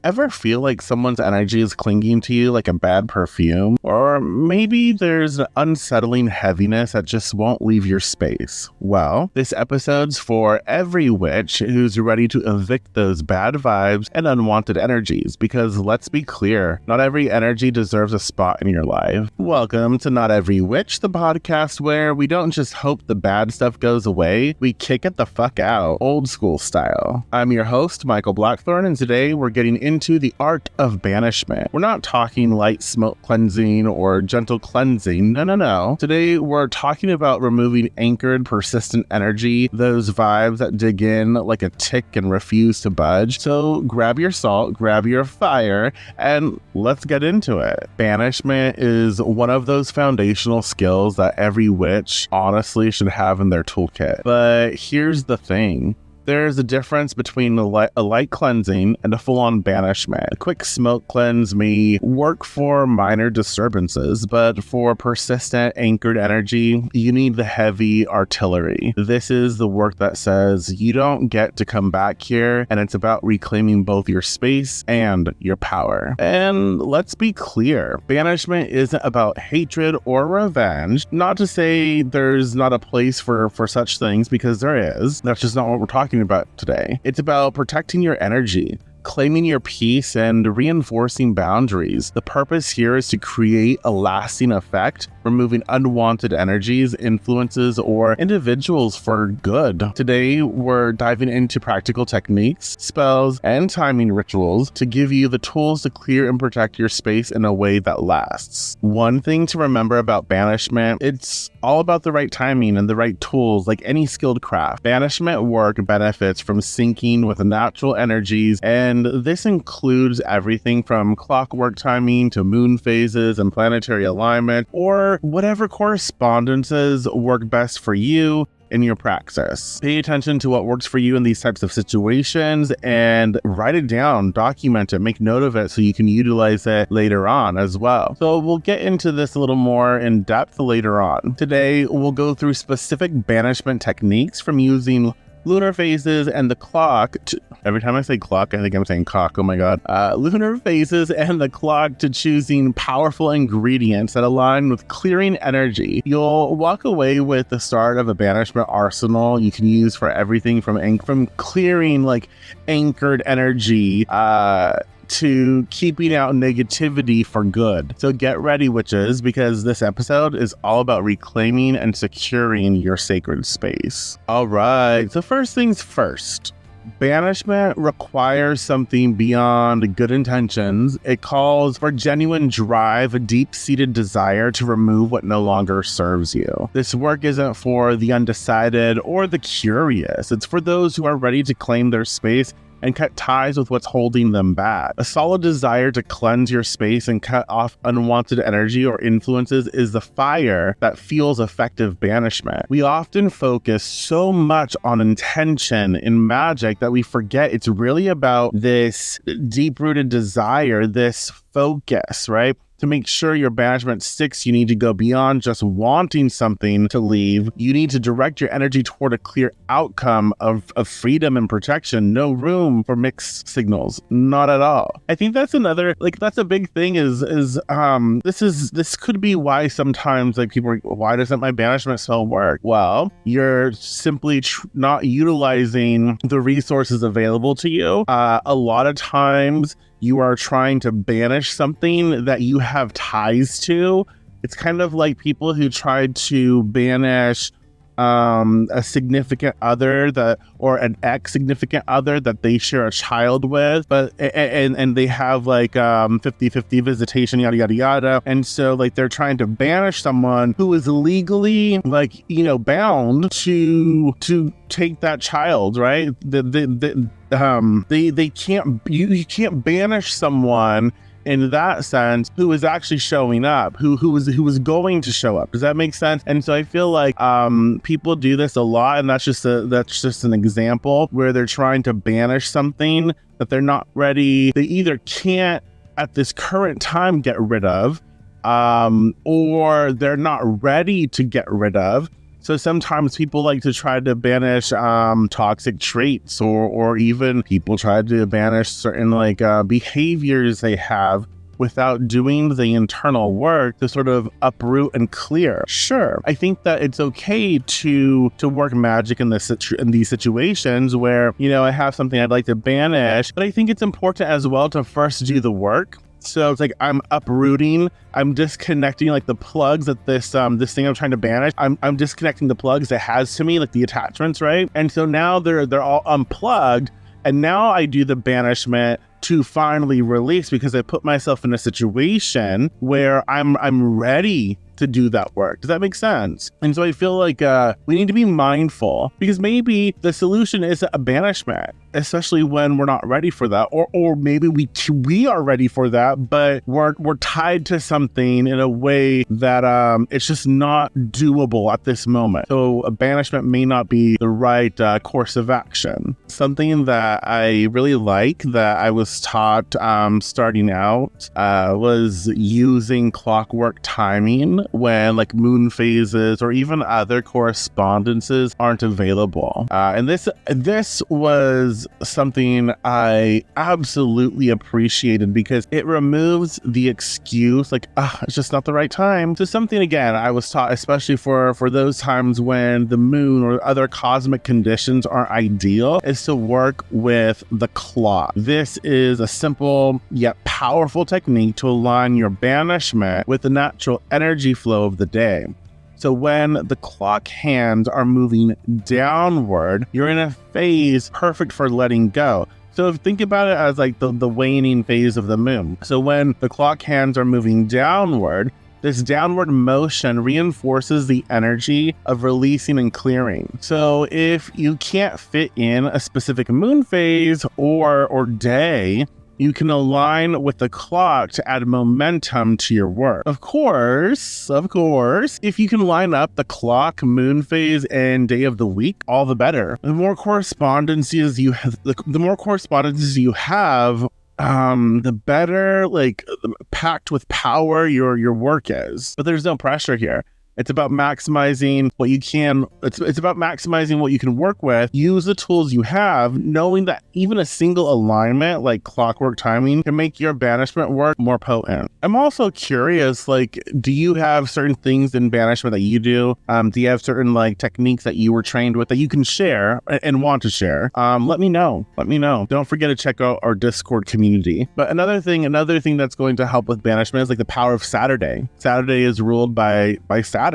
Ever feel like someone's energy is clinging to you like a bad perfume? Or maybe there's an unsettling heaviness that just won't leave your space? Well, this episode's for every witch who's ready to evict those bad vibes and unwanted energies, because let's be clear, not every energy deserves a spot in your life. Welcome to Not Every Witch, the podcast where we don't just hope the bad stuff goes away, we kick it the fuck out, old school style. I'm your host, Michael Blackthorn, and today we're getting into the art of banishment. We're not talking light smoke cleansing or gentle cleansing. No. Today we're talking about removing anchored, persistent energy, those vibes that dig in like a tick and refuse to budge. So grab your salt, grab your fire, and let's get into it. Banishment is one of those foundational skills that every witch honestly should have in their toolkit. But here's the thing. There's a difference between a light cleansing and a full-on banishment. A quick smoke cleanse may work for minor disturbances, but for persistent anchored energy, you need the heavy artillery. This is the work that says you don't get to come back here, and it's about reclaiming both your space and your power. And let's be clear, banishment isn't about hatred or revenge. Not to say there's not a place for such things, because there is. That's just not what we're talking about today. It's about protecting your energy, claiming your peace, and reinforcing boundaries. The purpose here is to create a lasting effect, removing unwanted energies, influences, or individuals for good. Today, we're diving into practical techniques, spells, and timing rituals to give you the tools to clear and protect your space in a way that lasts. One thing to remember about banishment, it's all about the right timing and the right tools, like any skilled craft. Banishment work benefits from syncing with natural energies, and this includes everything from clockwork timing to moon phases and planetary alignment, or whatever correspondences work best for you in your praxis. Pay attention to what works for you in these types of situations and write it down, document it, make note of it so you can utilize it later on as well. So we'll get into this a little more in depth later on. Today, we'll go through specific banishment techniques, from using lunar phases and the clock every time I say clock, I think I'm saying cock. Oh my god. Lunar phases and the clock to choosing powerful ingredients that align with clearing energy. You'll walk away with the start of a banishment arsenal you can use for everything from clearing like anchored energy to keeping out negativity for good. So get ready, witches, because this episode is all about reclaiming and securing your sacred space. All right, so first things first. Banishment requires something beyond good intentions. It calls for genuine drive, a deep-seated desire to remove what no longer serves you. This work isn't for the undecided or the curious. It's for those who are ready to claim their space and cut ties with what's holding them back. A solid desire to cleanse your space and cut off unwanted energy or influences is the fire that fuels effective banishment. We often focus so much on intention in magic that we forget it's really about this deep-rooted desire, this focus, right? To make sure your banishment sticks, you need to go beyond just wanting something to leave. You need to direct your energy toward a clear outcome of freedom and protection. No room for mixed signals. Not at all. I think that's another, that's a big thing this could be why sometimes people are, why doesn't my banishment spell work? Well, you're simply not utilizing the resources available to you. A lot of times, you are trying to banish something that you have ties to. It's kind of like people who tried to banish a significant other or an ex-significant other that they share a child with, but and they have 50-50 visitation, yada yada yada, and so they're trying to banish someone who is legally bound to take that child, right? They can't, you can't banish someone in that sense who is actually showing up, who was going to show up. Does that make sense? And so I feel like people do this a lot, and that's just an example where they're trying to banish something that they're not ready, they either can't at this current time get rid of, or they're not ready to get rid of. So sometimes people like to try to banish toxic traits, or even people try to banish certain behaviors they have without doing the internal work to sort of uproot and clear. Sure, I think that it's okay to work magic in these situations where, I have something I'd like to banish, but I think it's important as well to first do the work. So it's like I'm uprooting, I'm disconnecting like the plugs that this thing I'm trying to banish. I'm disconnecting the plugs it has to me, like the attachments, right? And so now they're all unplugged, and now I do the banishment to finally release, because I put myself in a situation where I'm ready to do that work. Does that make sense? And so I feel like we need to be mindful, because maybe the solution is a banishment, especially when we're not ready for that, or maybe we are ready for that, but we're tied to something in a way that it's just not doable at this moment. So a banishment may not be the right course of action. Something that I really like that I was taught starting out was using clockwork timing when like moon phases or even other correspondences aren't available. And this was something I absolutely appreciated, because it removes the excuse like, it's just not the right time. So something, again, I was taught, especially for those times when the moon or other cosmic conditions aren't ideal, is to work with the clock. This is a simple yet powerful technique to align your banishment with the natural energy flow of the day. So when the clock hands are moving downward, you're in a phase perfect for letting go. So think about it as like the waning phase of the moon. So when the clock hands are moving downward, this downward motion reinforces the energy of releasing and clearing. So if you can't fit in a specific moon phase or day, you can align with the clock to add momentum to your work. Of course, if you can line up the clock, moon phase, and day of the week, all the better. The more correspondences you have, the better, like, packed with power your work is. But there's no pressure here. It's about maximizing what you can. It's about maximizing what you can work with. Use the tools you have, knowing that even a single alignment like clockwork timing can make your banishment work more potent. I'm also curious, like, do you have certain things in banishment that you do? Do you have certain like techniques that you were trained with that you can share and want to share? Let me know. Don't forget to check out our Discord community. But another thing that's going to help with banishment is like the power of Saturday. Saturday is ruled by Saturn.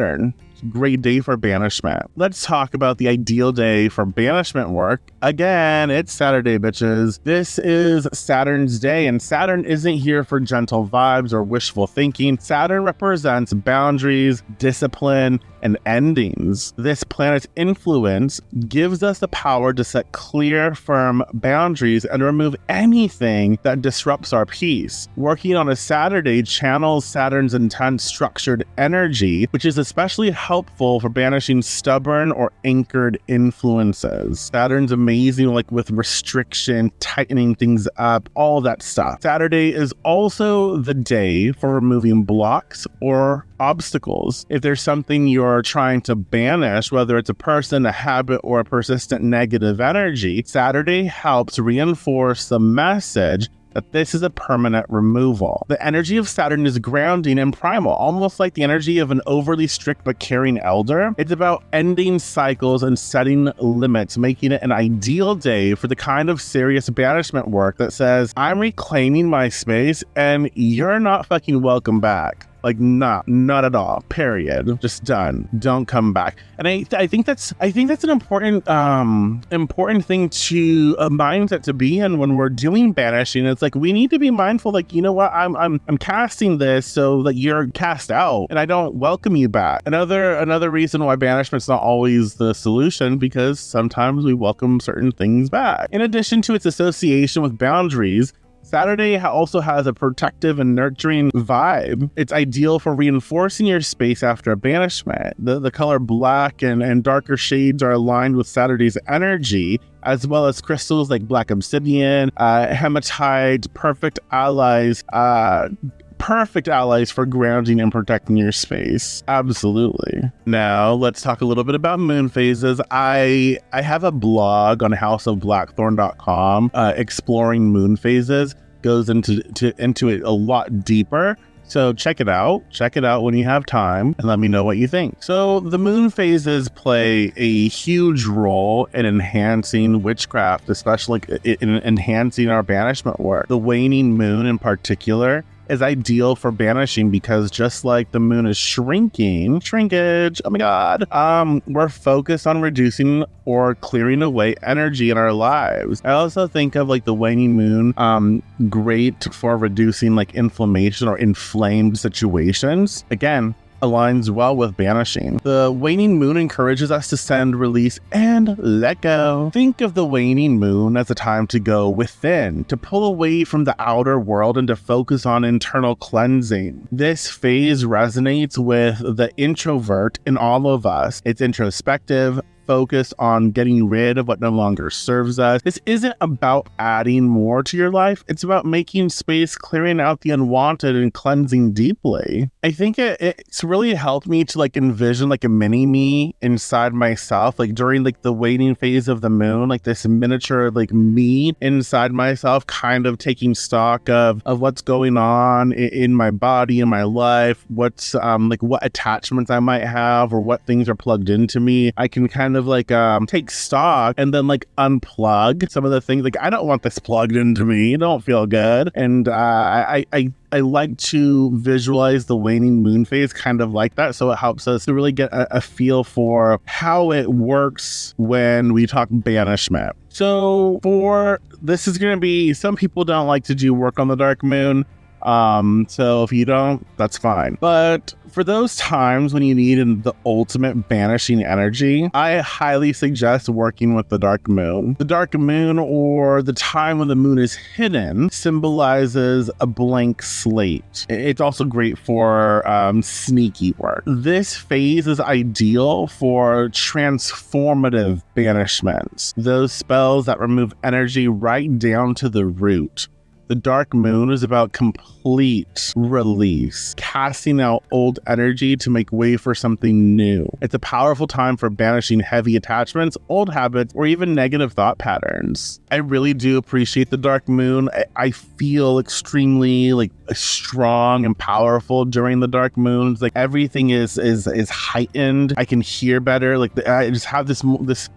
Great day for banishment. Let's talk about the ideal day for banishment work. Again, it's Saturday, bitches. This is Saturn's day, and Saturn isn't here for gentle vibes or wishful thinking. Saturn represents boundaries, discipline, and endings. This planet's influence gives us the power to set clear, firm boundaries and remove anything that disrupts our peace. Working on a Saturday channels Saturn's intense, structured energy, which is especially helpful for banishing stubborn or anchored influences. Saturn's amazing, like with restriction, tightening things up, all that stuff. Saturday is also the day for removing blocks or obstacles. If there's something you're trying to banish, whether it's a person, a habit, or a persistent negative energy, Saturday helps reinforce the message that this is a permanent removal. The energy of Saturn is grounding and primal, almost like the energy of an overly strict but caring elder. It's about ending cycles and setting limits, making it an ideal day for the kind of serious banishment work that says, I'm reclaiming my space and you're not fucking welcome back. Like, not at all. Period. Just done. Don't come back. And I think that's an important thing to a mindset to be in when we're doing banishing. It's like we need to be mindful. Like, you know what? I'm casting this so that you're cast out, and I don't welcome you back. Another reason why banishment's not always the solution, because sometimes we welcome certain things back. In addition to its association with boundaries, Saturday also has a protective and nurturing vibe. It's ideal for reinforcing your space after a banishment. The color black and darker shades are aligned with Saturday's energy, as well as crystals like black obsidian, hematite, perfect allies, perfect allies for grounding and protecting your space. Absolutely. Now, let's talk a little bit about moon phases. I have a blog on houseofblackthorn.com exploring moon phases. Goes into it a lot deeper. So check it out. Check it out when you have time and let me know what you think. So the moon phases play a huge role in enhancing witchcraft, especially in enhancing our banishment work. The waning moon in particular is ideal for banishing because just like the moon is shrinkage, oh my god, we're focused on reducing or clearing away energy in our lives. I also think of like the waning moon, great for reducing like inflammation or inflamed situations. Again, aligns well with banishing. The waning moon encourages us to send, release, and let go. Think of the waning moon as a time to go within, to pull away from the outer world and to focus on internal cleansing. This phase resonates with the introvert in all of us. It's introspective, focused on getting rid of what no longer serves us. This isn't about adding more to your life. It's about making space, clearing out the unwanted, and cleansing deeply. I think it's really helped me to like envision like a mini me inside myself, like during like the waning phase of the moon, like this miniature like me inside myself, kind of taking stock of what's going on in my body, in my life, what's like what attachments I might have or what things are plugged into me. I can kind of like take stock and then like unplug some of the things. Like I don't want this plugged into me. It don't feel good. And I like to visualize the waning moon phase kind of like that, so it helps us to really get a feel for how it works when we talk banishment. So for this is going to be, some people don't like to do work on the dark moon. So if you don't, that's fine. But for those times when you need the ultimate banishing energy, I highly suggest working with the dark moon. The dark moon, or the time when the moon is hidden, symbolizes a blank slate. It's also great for sneaky work. This phase is ideal for transformative banishments, those spells that remove energy right down to the root. The dark moon is about complete release, casting out old energy to make way for something new. It's a powerful time for banishing heavy attachments, old habits, or even negative thought patterns. I really do appreciate the dark moon. I feel extremely like strong and powerful during the dark moons. Like everything is heightened. I can hear better. Like I just have this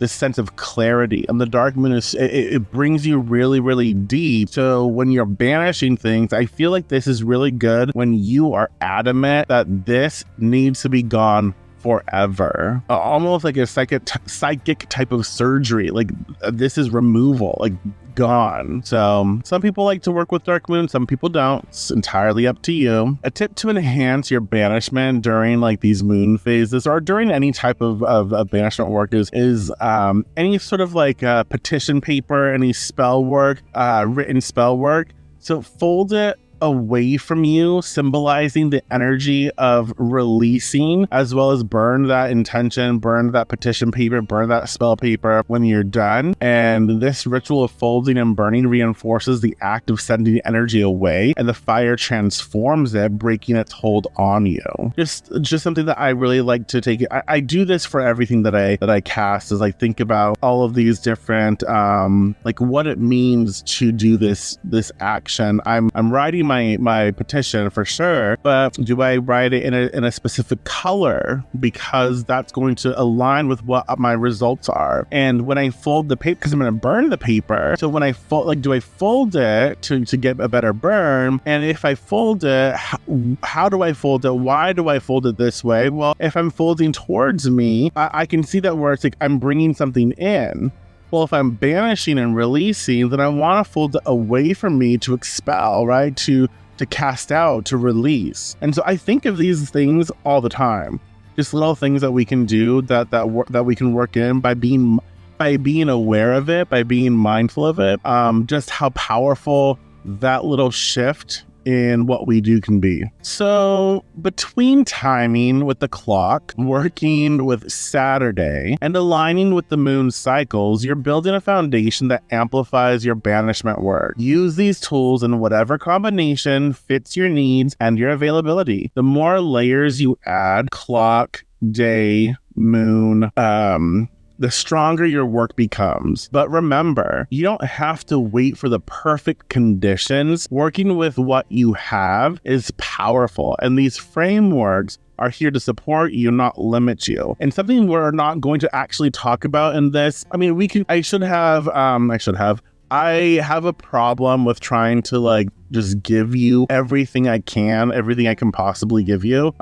sense of clarity. And the dark moon it brings you really, really deep. So when you're banishing things, I feel like this is really good when you are adamant that this needs to be gone forever. Almost like a psychic type of surgery. Like this is removal, like gone. So some people like to work with dark moon, some people don't. It's entirely up to you. A tip to enhance your banishment during like these moon phases or during any type of banishment work is any sort of like petition paper, any spell work, written spell work. So fold it away from you, symbolizing the energy of releasing, as well as burn that intention, burn that petition paper, burn that spell paper when you're done. And this ritual of folding and burning reinforces the act of sending energy away, and the fire transforms it, breaking its hold on you. Just something that I really like to take. I do this for everything that I cast, as I think about all of these different like what it means to do this action. I'm writing my petition for sure, but do I write it in a specific color, because that's going to align with what my results are? And when I fold the paper, because I'm going to burn the paper, so when I fold, like, do I fold it to get a better burn? And if I fold it, how do I fold it? Why do I fold it this way? Well, if I'm folding towards me, I can see that where it's like I'm bringing something in. Well, if I'm banishing and releasing, then I want to fold it away from me to expel, right? To cast out, to release. And so I think of these things all the time. Just little things that we can do that we can work in by being aware of it, by being mindful of it. Just how powerful that little shift in what we do can be. So between timing with the clock, working with Saturday, and aligning with the moon cycles, you're building a foundation that amplifies your banishment work. Use these tools in whatever combination fits your needs and your availability. The more layers you add, clock, day, moon, the stronger your work becomes. But remember, you don't have to wait for the perfect conditions. Working with what you have is powerful, and these frameworks are here to support you, not limit you. And something we're not going to actually talk about in this, I have a problem with trying to just give you everything I can possibly give you,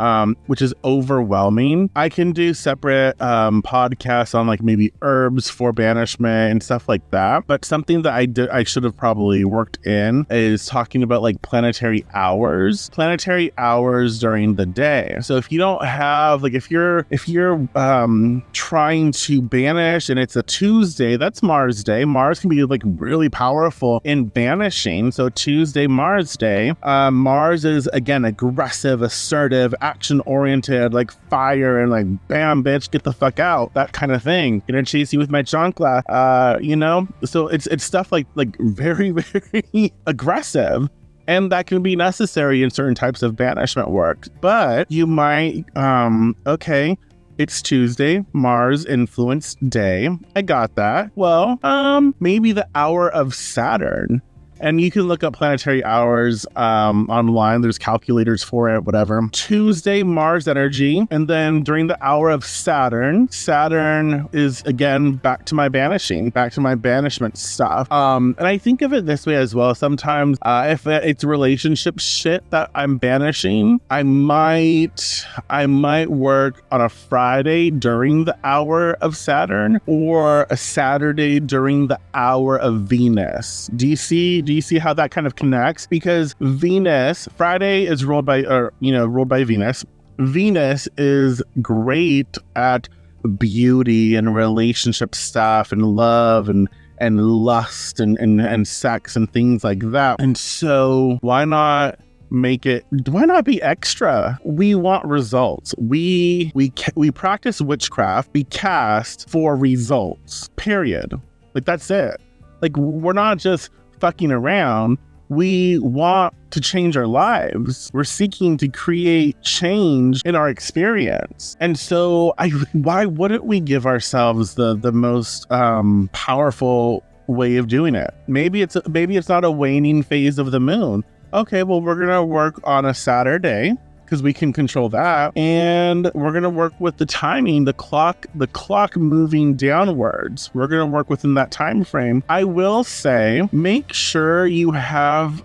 which is overwhelming. I can do separate podcasts on maybe herbs for banishment and stuff like that. But something that I should have probably worked in is talking about planetary hours during the day. So if you don't have if you're trying to banish and it's a Tuesday, that's Mars Day. Mars can be really powerful in banishing. So Tuesday, Mars Day. Mars is, again, aggressive, assertive, action-oriented, fire and bam, bitch, get the fuck out, that kind of thing. Gonna chase you with my chancla, So it's stuff very, very aggressive. And that can be necessary in certain types of banishment work. But you might, it's Tuesday, Mars influenced day. I got that. Well, maybe the hour of Saturn. And you can look up planetary hours online. There's calculators for it, whatever. Tuesday, Mars energy. And then during the hour of Saturn is, again, back to my banishment stuff. And I think of it this way as well. Sometimes if it's relationship shit that I'm banishing, I might work on a Friday during the hour of Saturn or a Saturday during the hour of Venus. Do you see how that kind of connects? Because Venus, Friday is ruled by Venus. Venus is great at beauty and relationship stuff and love and lust and sex and things like that. And so why not be extra? We want results. We practice witchcraft. We cast for results, period. That's it. We're not just fucking around. We want to change our lives. We're seeking to create change in our experience. And so why wouldn't we give ourselves the most powerful way of doing it? Maybe it's not a waning phase of the moon. Okay, well, we're gonna work on a Saturday because we can control that, and we're gonna work with the timing, the clock moving downwards. We're gonna work within that time frame. I will say, make sure you have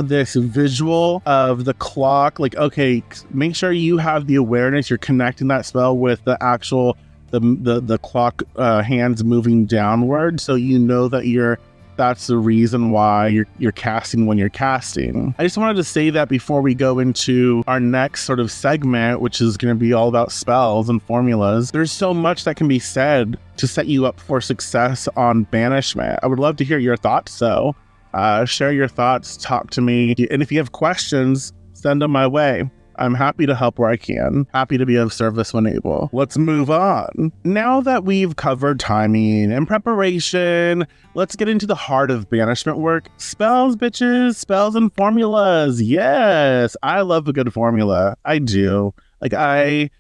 this visual of the clock. Make sure you have the awareness. You're connecting that spell with the actual the clock hands moving downward, so you know that that's the reason why you're casting when you're casting. I just wanted to say that before we go into our next sort of segment, which is going to be all about spells and formulas. There's so much that can be said to set you up for success on banishment. I would love to hear your thoughts, so share your thoughts, talk to me. And if you have questions, send them my way. I'm happy to help where I can. Happy to be of service when able. Let's move on. Now that we've covered timing and preparation, let's get into the heart of banishment work. Spells, bitches. Spells and formulas. Yes, I love a good formula. I do. I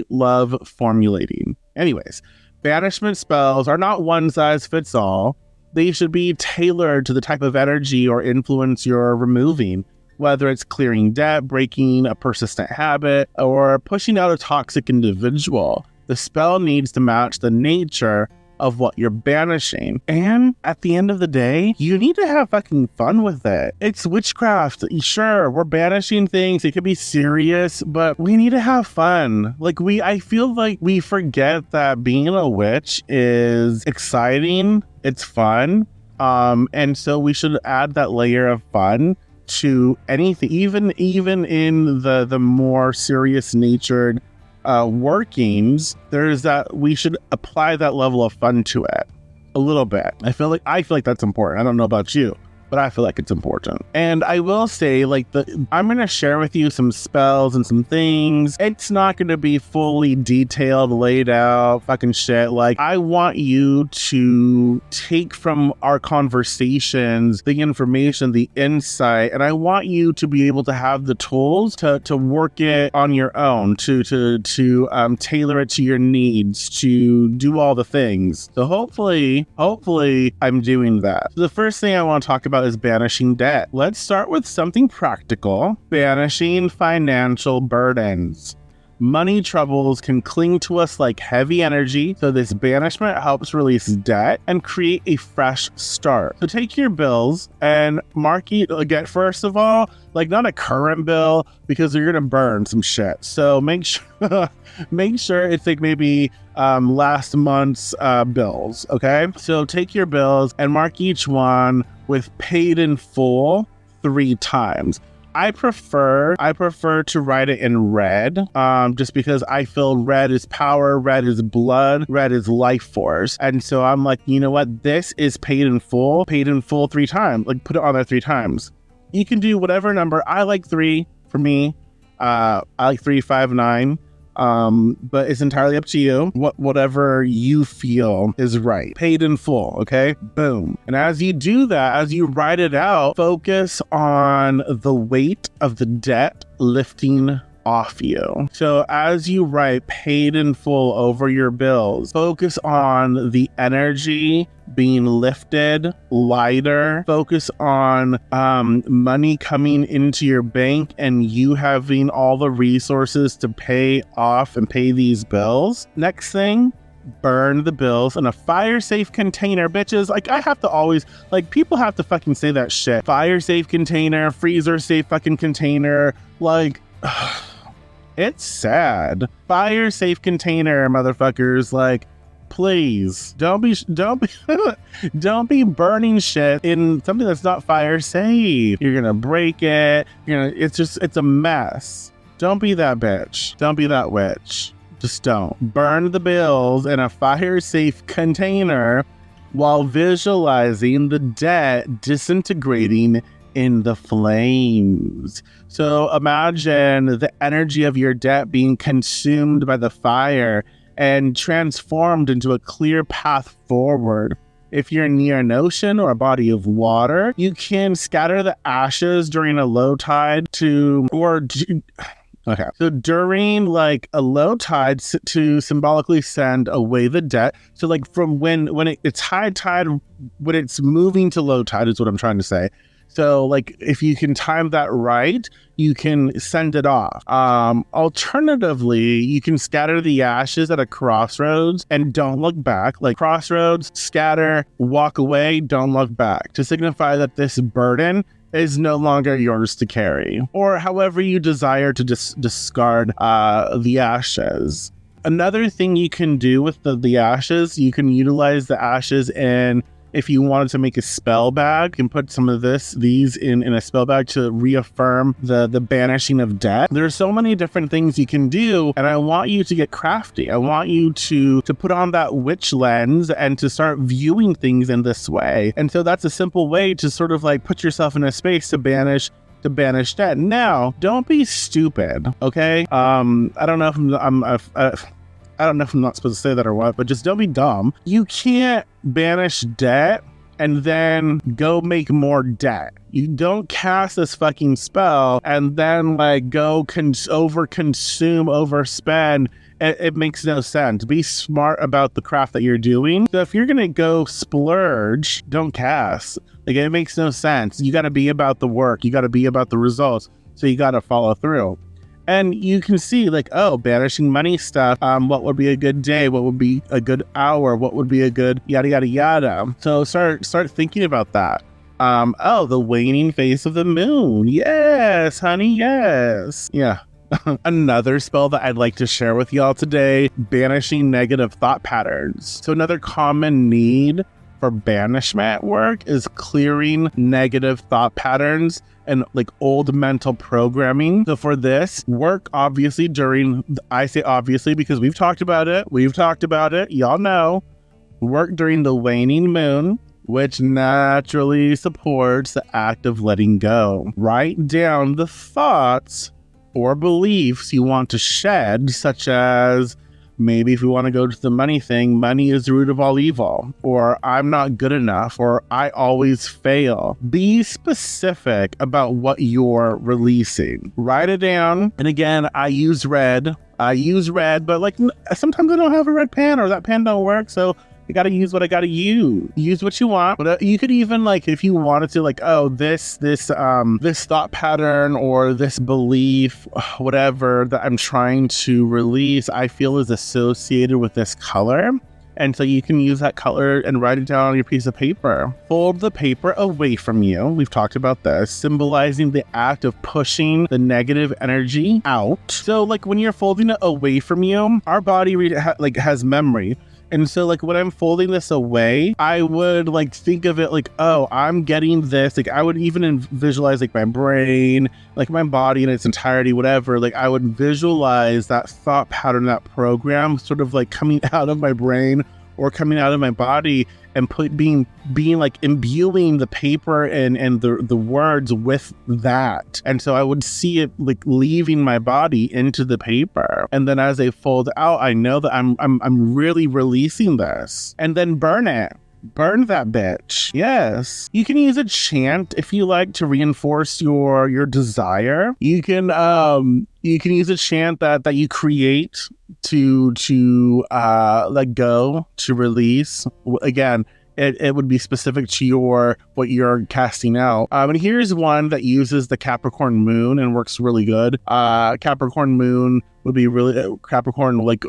love formulating. Anyways, banishment spells are not one size fits all. They should be tailored to the type of energy or influence you're removing. Whether it's clearing debt, breaking a persistent habit, or pushing out a toxic individual, the spell needs to match the nature of what you're banishing. And at the end of the day, you need to have fucking fun with it. It's witchcraft. Sure, we're banishing things. It can be serious, but we need to have fun. I feel like we forget that being a witch is exciting. It's fun. And so we should add that layer of fun to anything, even in the more serious natured workings. There's that we should apply that level of fun to it a little bit. I feel like that's important. I don't know about you, but I feel like it's important. And I will say, like, I'm going to share with you some spells and some things. It's not going to be fully detailed, laid out, fucking shit. Like, I want you to take from our conversations the information, the insight, and I want you to be able to have the tools to work it on your own, to tailor it to your needs, to do all the things. So hopefully I'm doing that. So the first thing I want to talk about is banishing debt. Let's start with something practical. Banishing financial burdens. Money troubles can cling to us like heavy energy, so this banishment helps release debt and create a fresh start. So take your bills and mark it again, first of all, like not a current bill, because you're gonna burn some shit. So make sure it's like maybe last month's bills, okay? So take your bills and mark each one with paid in full 3 times. I prefer to write it in red, just because I feel red is power, red is blood, red is life force. And so I'm like, you know what? This is paid in full 3 times. Like, put it on there 3 times. You can do whatever number. I like 3 for me. I like 3, 5, 9. But it's entirely up to you. Whatever you feel is right. Paid in full, okay? Boom. And as you do that, as you write it out, focus on the weight of the debt lifting off you. So as you write paid in full over your bills, focus on the energy being lifted, lighter. Focus on money coming into your bank and you having all the resources to pay off and pay these bills. Next thing, burn the bills in a fire safe container, bitches. Like, I have to always, like, people have to fucking say that shit. Fire safe container, freezer safe fucking container. Like, it's sad. Fire safe container, motherfuckers. Like, please don't be burning shit in something that's not fire safe. You're gonna break it. It's a mess. Don't be that bitch. Don't be that witch. Just don't. Burn the bills in a fire safe container while visualizing the debt disintegrating in the flames. So imagine the energy of your debt being consumed by the fire and transformed into a clear path forward. If you're near an ocean or a body of water, you can scatter the ashes during a low tide so during like a low tide to symbolically send away the debt. So like from when it's high tide, when it's moving to low tide is what I'm trying to say. So like if you can time that right, you can send it off. Alternatively, you can scatter the ashes at a crossroads and don't look back. Like crossroads, scatter, walk away, don't look back, to signify that this burden is no longer yours to carry, or however you desire to discard the ashes. Another thing you can do with the ashes, you can utilize the ashes in, if you wanted to make a spell bag, you can put some of these in a spell bag to reaffirm the banishing of debt. There's so many different things you can do, and I want you to get crafty. I want you to put on that witch lens and to start viewing things in this way. And so that's a simple way to sort of like put yourself in a space to banish debt. Now, don't be stupid, okay? I don't know if I don't know if I'm not supposed to say that or what, but just don't be dumb. You can't banish debt and then go make more debt. You don't cast this fucking spell and then like go overconsume, overspend. It makes no sense. Be smart about the craft that you're doing. So if you're gonna go splurge, don't cast. Like, it makes no sense. You gotta be about the work. You gotta be about the results. So you gotta follow through. And you can see like, oh, banishing money stuff. What would be a good day? What would be a good hour? What would be a good yada, yada, yada. So start thinking about that. Oh, the waning phase of the moon. Yes, honey. Yes. Yeah. Another spell that I'd like to share with y'all today, banishing negative thought patterns. So another common need for banishment work is clearing negative thought patterns and like old mental programming. So for this, work obviously I say obviously because we've talked about it, y'all know, work during the waning moon which naturally supports the act of letting go. Write down the thoughts or beliefs you want to shed, such as maybe if we want to go to the money thing, money is the root of all evil, or I'm not good enough, or I always fail. Be specific about what you're releasing. Write it down. And again, I use red, but like sometimes I don't have a red pen or that pen don't work. So I gotta use what I gotta use. Use what you want. But you could even, like, if you wanted to, like, oh, this thought pattern or this belief, whatever that I'm trying to release, I feel is associated with this color. And so you can use that color and write it down on your piece of paper. Fold the paper away from you. We've talked about this, symbolizing the act of pushing the negative energy out. So, like, when you're folding it away from you, our body has memory. And so, like, when I'm folding this away, I would, like, think of it like, oh, I'm getting this. Like, I would even visualize, like, my brain, like, my body in its entirety, whatever. Like, I would visualize that thought pattern, that program sort of, like, coming out of my brain or coming out of my body and being like imbuing the paper and the words with that. And so I would see it like leaving my body into the paper. And then as they fold out, I know that I'm really releasing this. And then burn it. Burn that bitch. Yes. You can use a chant if you like to reinforce your desire. You can use a chant that you create to let go, to release. Again, it would be specific to what you're casting out. And here's one that uses the Capricorn moon and works really good. Capricorn moon would be really Capricorn, like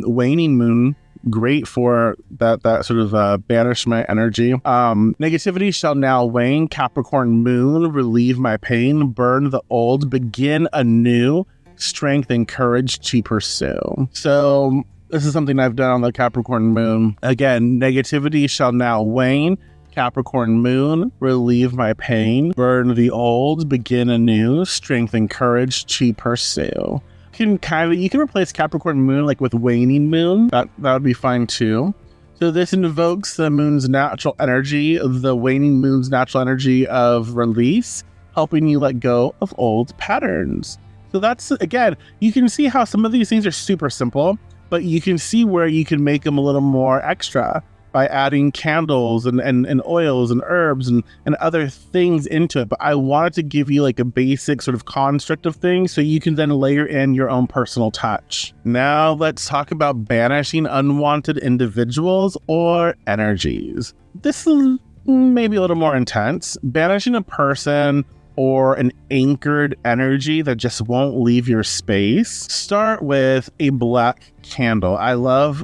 waning moon. Great for that sort of banishment energy. Negativity shall now wane. Capricorn moon, relieve my pain, burn the old, begin anew, strength and courage to pursue. So this is something I've done on the Capricorn moon. Again, negativity shall now wane. Capricorn moon, relieve my pain, burn the old, begin anew, strength and courage to pursue. You can replace Capricorn moon like with waning moon. That would be fine too. So this invokes the moon's natural energy, the waning moon's natural energy of release, helping you let go of old patterns. So that's, again, you can see how some of these things are super simple, but you can see where you can make them a little more extra by adding candles and oils and herbs and other things into it. But I wanted to give you like a basic sort of construct of things so you can then layer in your own personal touch. Now let's talk about banishing unwanted individuals or energies. This is maybe a little more intense. Banishing a person or an anchored energy that just won't leave your space. Start with a black candle. I love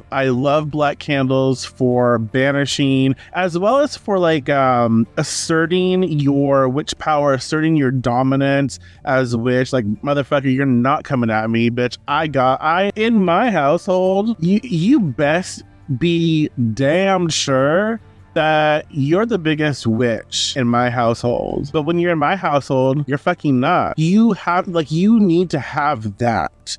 black candles for banishing, as well as for like asserting your witch power, asserting your dominance as witch. Like, motherfucker, you're not coming at me, bitch. I in my household, you best be damn sure that you're the biggest witch in my household. But when you're in my household, you're fucking not. You need to have that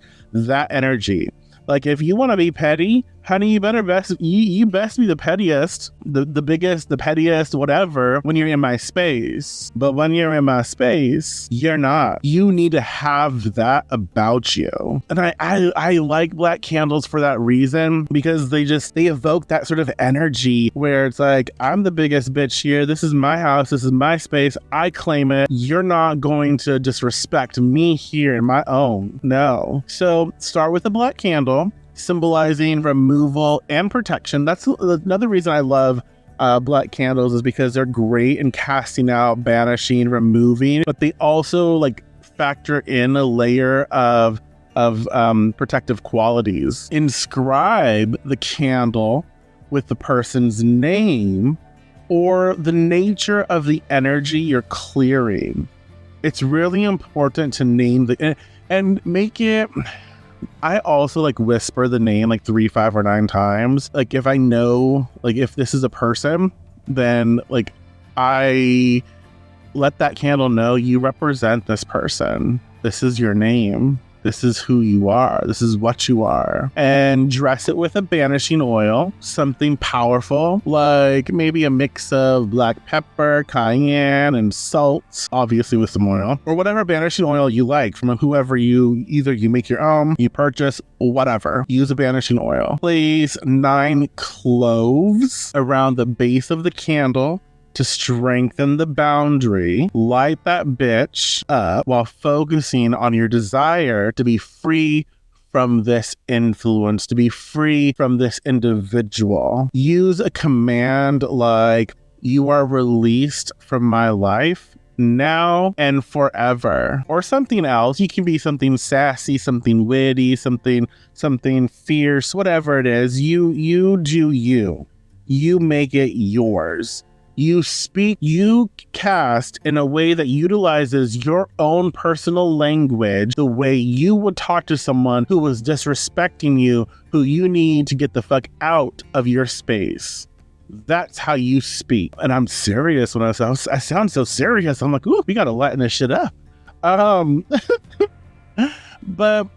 energy. Like, if you want to be petty, honey, you best be the pettiest, the biggest, the pettiest, whatever, when you're in my space. But when you're in my space, you're not. You need to have that about you. And I like black candles for that reason, because they evoke that sort of energy where it's like, I'm the biggest bitch here. This is my house. This is my space. I claim it. You're not going to disrespect me here in my own. No. So start with a black candle, symbolizing removal and protection. That's another reason I love black candles, is because they're great in casting out, banishing, removing, but they also like factor in a layer of protective qualities. Inscribe the candle with the person's name or the nature of the energy you're clearing. It's really important to name and make it. I also like whisper the name like 3, 5, or 9 times. Like, if I know, like, if this is a person, then like I let that candle know you represent this person. This is your name. This is who you are. This is what you are. And dress it with a banishing oil, something powerful, like maybe a mix of black pepper, cayenne, and salt, obviously with some oil, or whatever banishing oil you like from whoever you make your own, you purchase, whatever. Use a banishing oil. Place 9 cloves around the base of the candle to strengthen the boundary. Light that bitch up while focusing on your desire to be free from this influence, to be free from this individual. Use a command like, "You are released from my life now and forever," or something else. You can be something sassy, something witty, something fierce, whatever it is. You do you. You make it yours. You speak, you cast in a way that utilizes your own personal language, the way you would talk to someone who was disrespecting you, who you need to get the fuck out of your space. That's how you speak. And I'm serious when I sound so serious. I'm like, ooh, we gotta lighten this shit up. But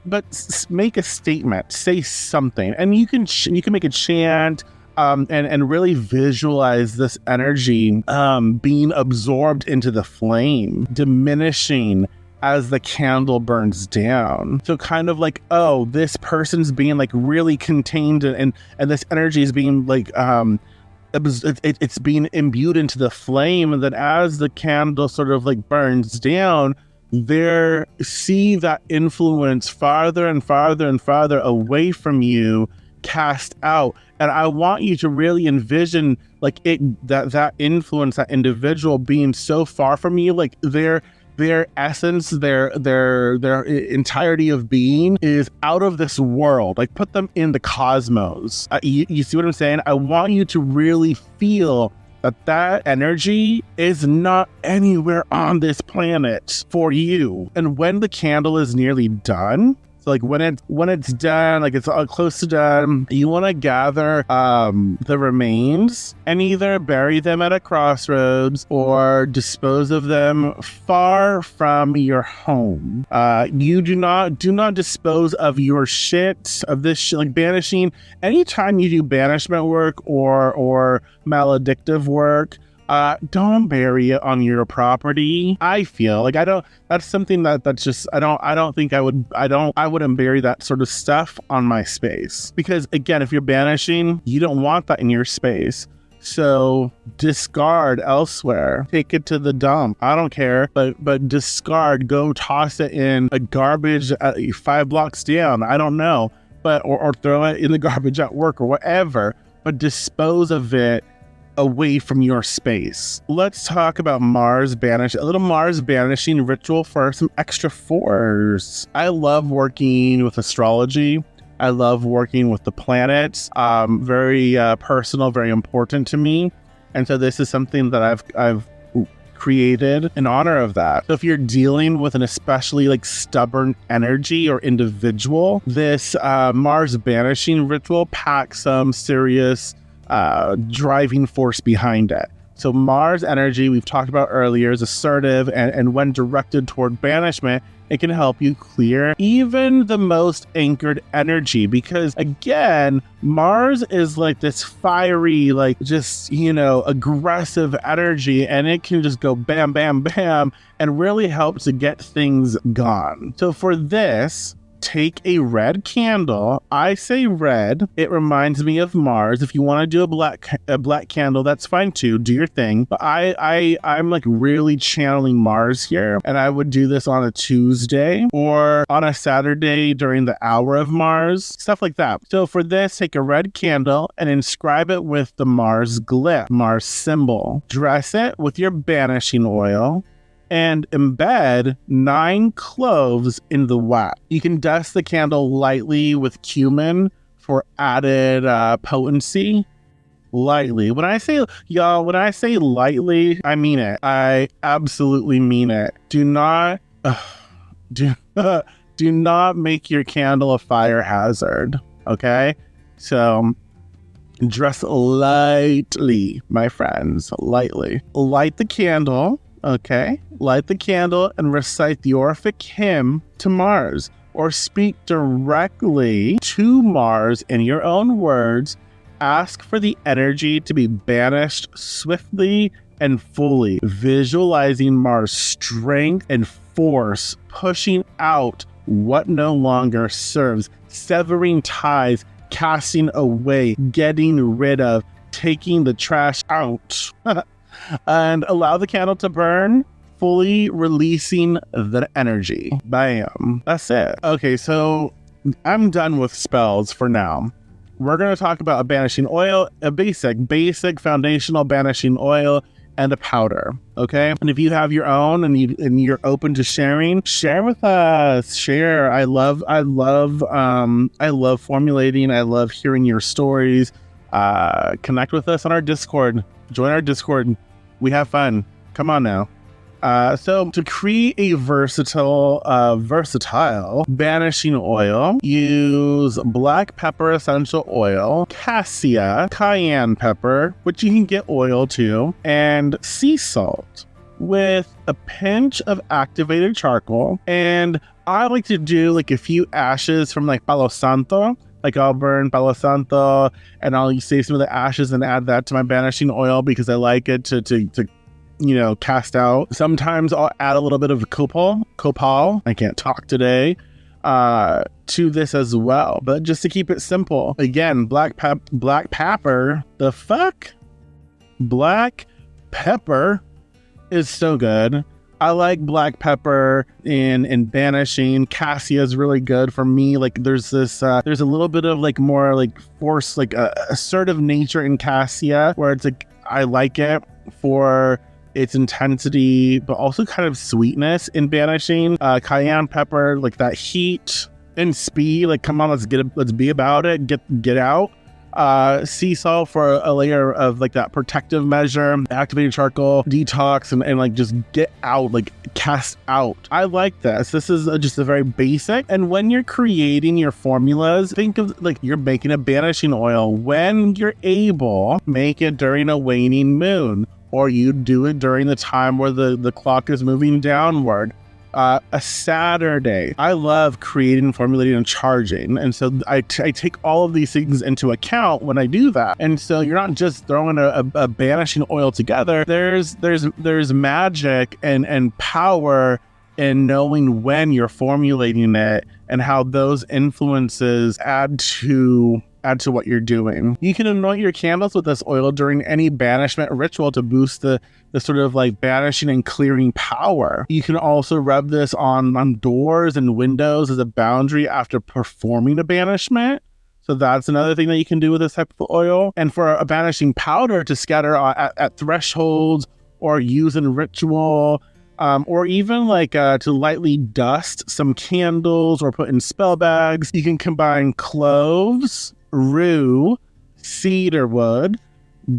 make a statement, say something, and you can make a chant. And really visualize this energy being absorbed into the flame, diminishing as the candle burns down. So kind of like, oh, this person's being like really contained, and this energy is being like it's being imbued into the flame, and then as the candle sort of like burns down, see that influence farther and farther and farther away from you, cast out. And I want you to really envision like that influence, that individual being so far from you, like their essence, their entirety of being is out of this world. Like put them in the cosmos. You see what I'm saying? I want you to really feel that energy is not anywhere on this planet for you. And when the candle is nearly done, so like when it's done, like it's close to done, you want to gather the remains and either bury them at a crossroads or dispose of them far from your home. You do not dispose of your shit, of this shit, like banishing. Anytime you do banishment work or maledictive work, don't bury it on your property. I feel like that's something that's just, I wouldn't bury that sort of stuff on my space. Because again, if you're banishing, you don't want that in your space. So discard elsewhere, take it to the dump. I don't care, but discard, go toss it in a garbage 5 blocks down. I don't know, but, or throw it in the garbage at work or whatever, but dispose of it away from your space. Let's talk about a little Mars banishing ritual for some extra force. I love working with astrology. I love working with the planets. Very personal, very important to me. And so this is something that I've created in honor of that. So if you're dealing with an especially like stubborn energy or individual, this Mars banishing ritual packs some serious driving force behind it. So Mars energy, we've talked about earlier, is assertive, and when directed toward banishment, it can help you clear even the most anchored energy, because again, Mars is like this fiery, like just, aggressive energy, and it can just go bam, bam, bam, and really help to get things gone. So for this, take a red candle. I say red. It reminds me of Mars. If you want to do a black candle, that's fine too. Do your thing. But I'm like really channeling Mars here, and I would do this on a Tuesday or on a Saturday during the hour of Mars, stuff like that. So for this, take a red candle and inscribe it with the Mars glyph, Mars symbol. Dress it with your banishing oil and embed 9 cloves in the wax. You can dust the candle lightly with cumin for added potency. Lightly. When I say lightly, I mean it. I absolutely mean it. Do not make your candle a fire hazard. Okay? So dress lightly, my friends. Lightly. Light the candle. Okay, light the candle and recite the Orphic hymn to Mars, or speak directly to Mars in your own words, ask for the energy to be banished swiftly and fully, visualizing Mars' strength and force, pushing out what no longer serves, severing ties, casting away, getting rid of, taking the trash out, and allow the candle to burn, fully releasing the energy. Bam. That's it. Okay, so I'm done with spells for now. We're going to talk about a banishing oil, a basic foundational banishing oil, and a powder. Okay, and if you have your own and you're open to sharing, share with us. Share. I love formulating. I love hearing your stories. Connect with us on our Discord. Join our Discord. We have fun. Come on now. So to create a versatile banishing oil, use black pepper essential oil, cassia, cayenne pepper, which you can get oil too, and sea salt with a pinch of activated charcoal. And I like to do like a few ashes from like Palo Santo. Like I'll burn Palo Santo and I'll save some of the ashes and add that to my banishing oil because I like it to cast out. Sometimes I'll add a little bit of copal. I can't talk today. To this as well, but just to keep it simple. Again, black pepper. The fuck? Black pepper is so good. I like black pepper in banishing. Cassia is really good for me. Like there's this, there's a little bit of like more like force, like assertive nature in cassia, where it's like I like it for its intensity, but also kind of sweetness in banishing. Cayenne pepper, like that heat and speed. Like come on, let's be about it. Get out. Sea salt for a layer of like that protective measure, activated charcoal, detox, and like just get out, like cast out. I like this. This is just a very basic. And when you're creating your formulas, think of like you're making a banishing oil. When you're able, make it during a waning moon, or you do it during the time where the clock is moving downward. A Saturday. I love creating, formulating, and charging. And so I take all of these things into account when I do that. And so you're not just throwing a banishing oil together. There's magic and power in knowing when you're formulating it and how those influences add to what you're doing. You can anoint your candles with this oil during any banishment ritual to boost the sort of like banishing and clearing power. You can also rub this on doors and windows as a boundary after performing a banishment. So that's another thing that you can do with this type of oil. And for a banishing powder to scatter at thresholds or use in ritual, or even like to lightly dust some candles or put in spell bags. You can combine cloves, rue, cedarwood,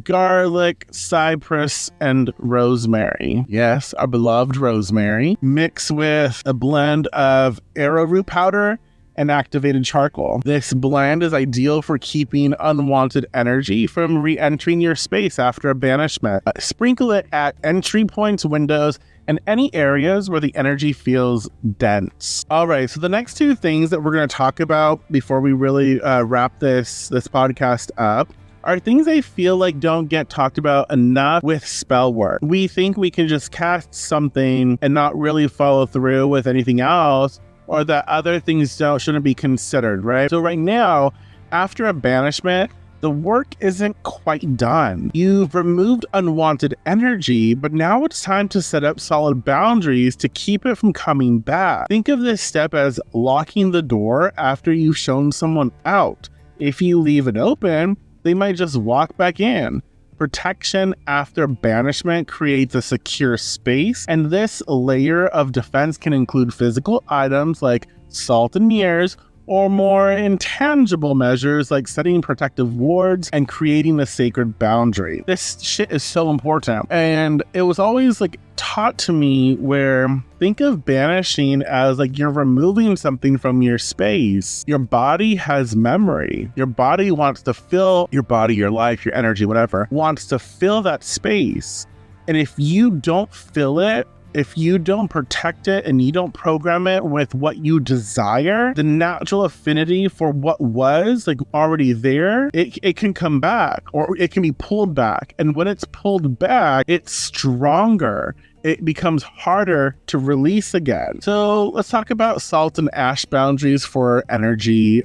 garlic, cypress, and rosemary. Yes, our beloved rosemary. Mix with a blend of arrowroot powder and activated charcoal. This blend is ideal for keeping unwanted energy from re-entering your space after a banishment. Sprinkle it at entry points, windows, and any areas where the energy feels dense. All right, so the next two things that we're going to talk about before we really wrap this podcast up are things I feel like don't get talked about enough with spell work. We think we can just cast something and not really follow through with anything else, or that other things shouldn't be considered, right? So right now, after a banishment, the work isn't quite done. You've removed unwanted energy, but now it's time to set up solid boundaries to keep it from coming back. Think of this step as locking the door after you've shown someone out. If you leave it open, they might just walk back in. Protection after banishment creates a secure space, and this layer of defense can include physical items like salt and mirrors, or more intangible measures like setting protective wards and creating a sacred boundary. This shit is so important. And it was always like taught to me where think of banishing as like you're removing something from your space. Your body has memory. Your body wants to fill your body, your life, your energy, whatever, wants to fill that space. And if you don't fill it, if you don't protect it and you don't program it with what you desire, the natural affinity for what was like already there, it can come back, or it can be pulled back. And when it's pulled back, it's stronger. It becomes harder to release again. So let's talk about salt and ash boundaries for energy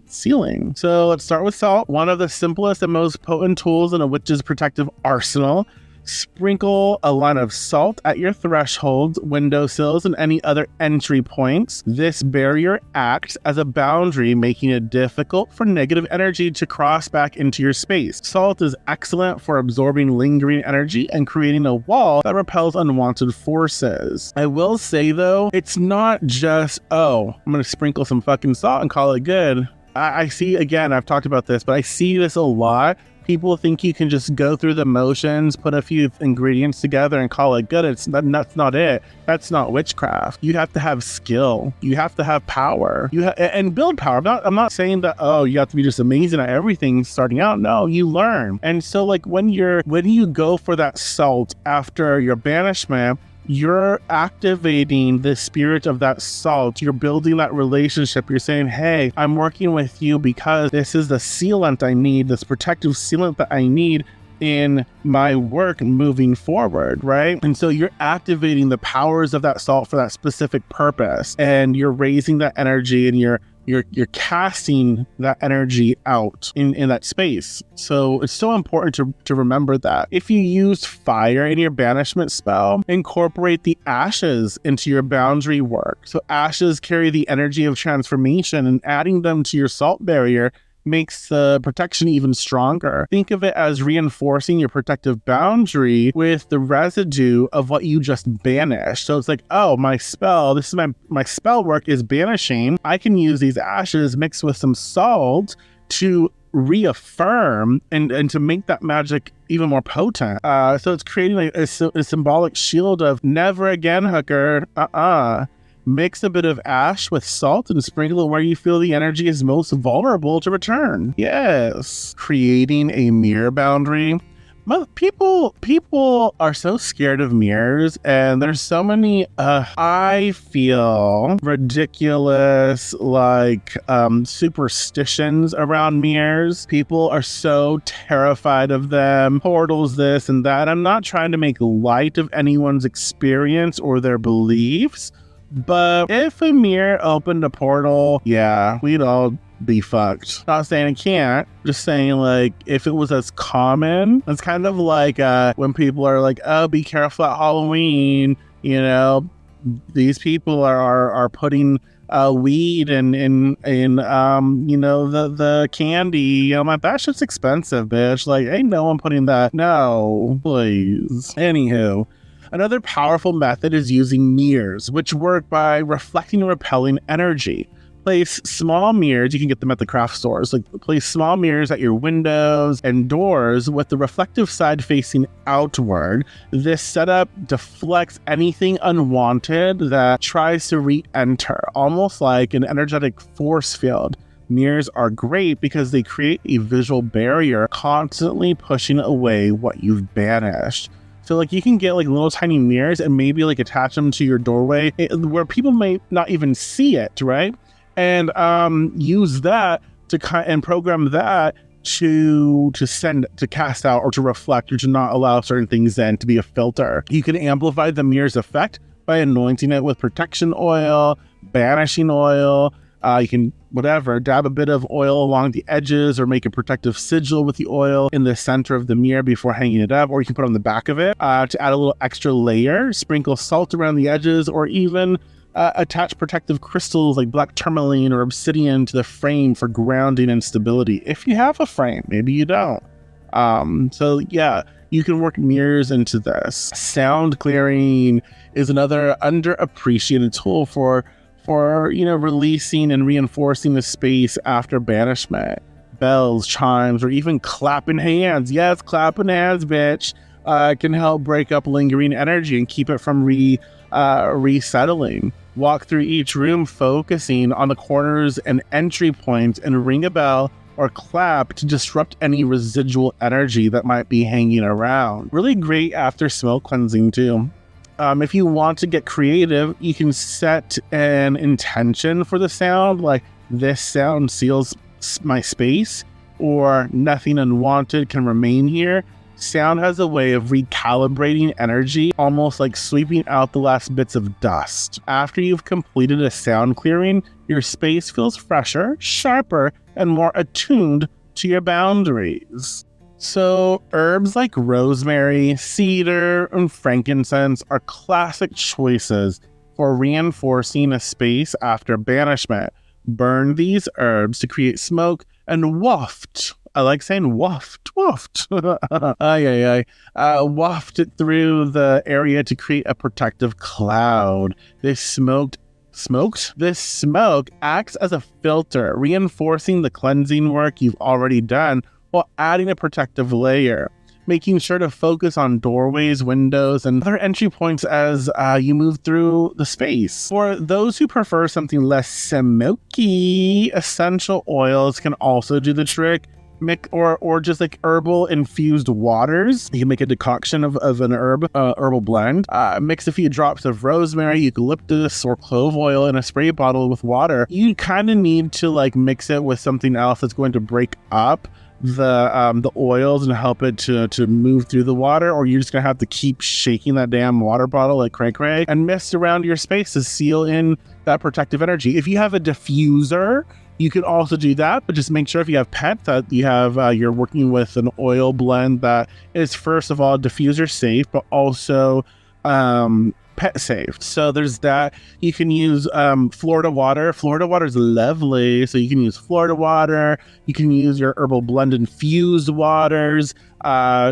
sealing. So let's start with salt, one of the simplest and most potent tools in a witch's protective arsenal. Sprinkle a line of salt at your thresholds, windowsills, and any other entry points. This barrier acts as a boundary, making it difficult for negative energy to cross back into your space. Salt is excellent for absorbing lingering energy and creating a wall that repels unwanted forces. I will say though, it's not just, oh, I'm gonna sprinkle some fucking salt and call it good. I see, again, I've talked about this, but I see this a lot. People think you can just go through the motions, put a few ingredients together and call it good. That's not it. That's not witchcraft. You have to have skill. You have to have power. And build power. I'm not saying that, oh, you have to be just amazing at everything starting out. No, you learn. And so like when you go for that salt after your banishment, you're activating the spirit of that salt. You're building that relationship. You're saying, hey, I'm working with you because this is the sealant I need, this protective sealant that I need in my work moving forward, right? And so you're activating the powers of that salt for that specific purpose, and you're raising that energy, and you're casting that energy out in that space. So it's so important to remember that. If you use fire in your banishment spell, incorporate the ashes into your boundary work. So ashes carry the energy of transformation, and adding them to your salt barrier makes the protection even stronger. Think of it as reinforcing your protective boundary with the residue of what you just banished. So it's like, oh, my spell, this is my spell work is banishing. I can use these ashes mixed with some salt to reaffirm and to make that magic even more potent. So it's creating a symbolic shield of never again, hooker. Mix a bit of ash with salt and sprinkle it where you feel the energy is most vulnerable to return. Yes. Creating a mirror boundary. People are so scared of mirrors, and there's so many, I feel, ridiculous, like, superstitions around mirrors. People are so terrified of them, portals, this and that. I'm not trying to make light of anyone's experience or their beliefs, but if a mirror opened a portal, yeah, we'd all be fucked. Not saying it can't, just saying like if it was as common, it's kind of like when people are like, oh, be careful at Halloween, you know, these people are putting weed in you know, the candy. You know, I'm like, that shit's expensive, bitch. Like, ain't no one putting that. No, please. Anywho. Another powerful method is using mirrors, which work by reflecting and repelling energy. Place small mirrors, you can get them at the craft stores, like place small mirrors at your windows and doors with the reflective side facing outward. This setup deflects anything unwanted that tries to re-enter, almost like an energetic force field. Mirrors are great because they create a visual barrier, constantly pushing away what you've banished. So like you can get like little tiny mirrors and maybe like attach them to your doorway where people may not even see it, right? And use that and program that to cast out or to reflect or to not allow certain things in, to be a filter. You can amplify the mirror's effect by anointing it with protection oil, banishing oil. You can dab a bit of oil along the edges or make a protective sigil with the oil in the center of the mirror before hanging it up, or you can put it on the back of it to add a little extra layer. Sprinkle salt around the edges, or even attach protective crystals like black tourmaline or obsidian to the frame for grounding and stability. If you have a frame, maybe you don't. So yeah, you can work mirrors into this. Sound clearing is another underappreciated tool for you know, releasing and reinforcing the space after banishment. Bells, chimes, or even clapping hands. Yes, clapping hands, bitch. Can help break up lingering energy and keep it from resettling. Walk through each room focusing on the corners and entry points and ring a bell or clap to disrupt any residual energy that might be hanging around. Really great after smoke cleansing too. If you want to get creative, you can set an intention for the sound, like this sound seals my space, or nothing unwanted can remain here. Sound has a way of recalibrating energy, almost like sweeping out the last bits of dust. After you've completed a sound clearing, your space feels fresher, sharper, and more attuned to your boundaries. So herbs like rosemary, cedar, and frankincense are classic choices for reinforcing a space after banishment. Burn these herbs to create smoke and waft. I like saying waft. Waft it through the area to create a protective cloud. This smoke acts as a filter, reinforcing the cleansing work you've already done while adding a protective layer, making sure to focus on doorways, windows, and other entry points as you move through the space. For those who prefer something less smoky, essential oils can also do the trick. Or just like herbal infused waters. You can make a decoction of an herbal blend. Mix a few drops of rosemary, eucalyptus, or clove oil in a spray bottle with water. You kind of need to like mix it with something else that's going to break up the oils and help it to move through the water, or you're just gonna have to keep shaking that damn water bottle like cray and mist around your space to seal in that protective energy. If you have a diffuser, you can also do that, but just make sure if you have pets that you have you're working with an oil blend that is first of all diffuser safe, but also pet safe. So there's that. You can use Florida water. Florida water is lovely, so you can use Florida water. You can use your herbal blend infused waters.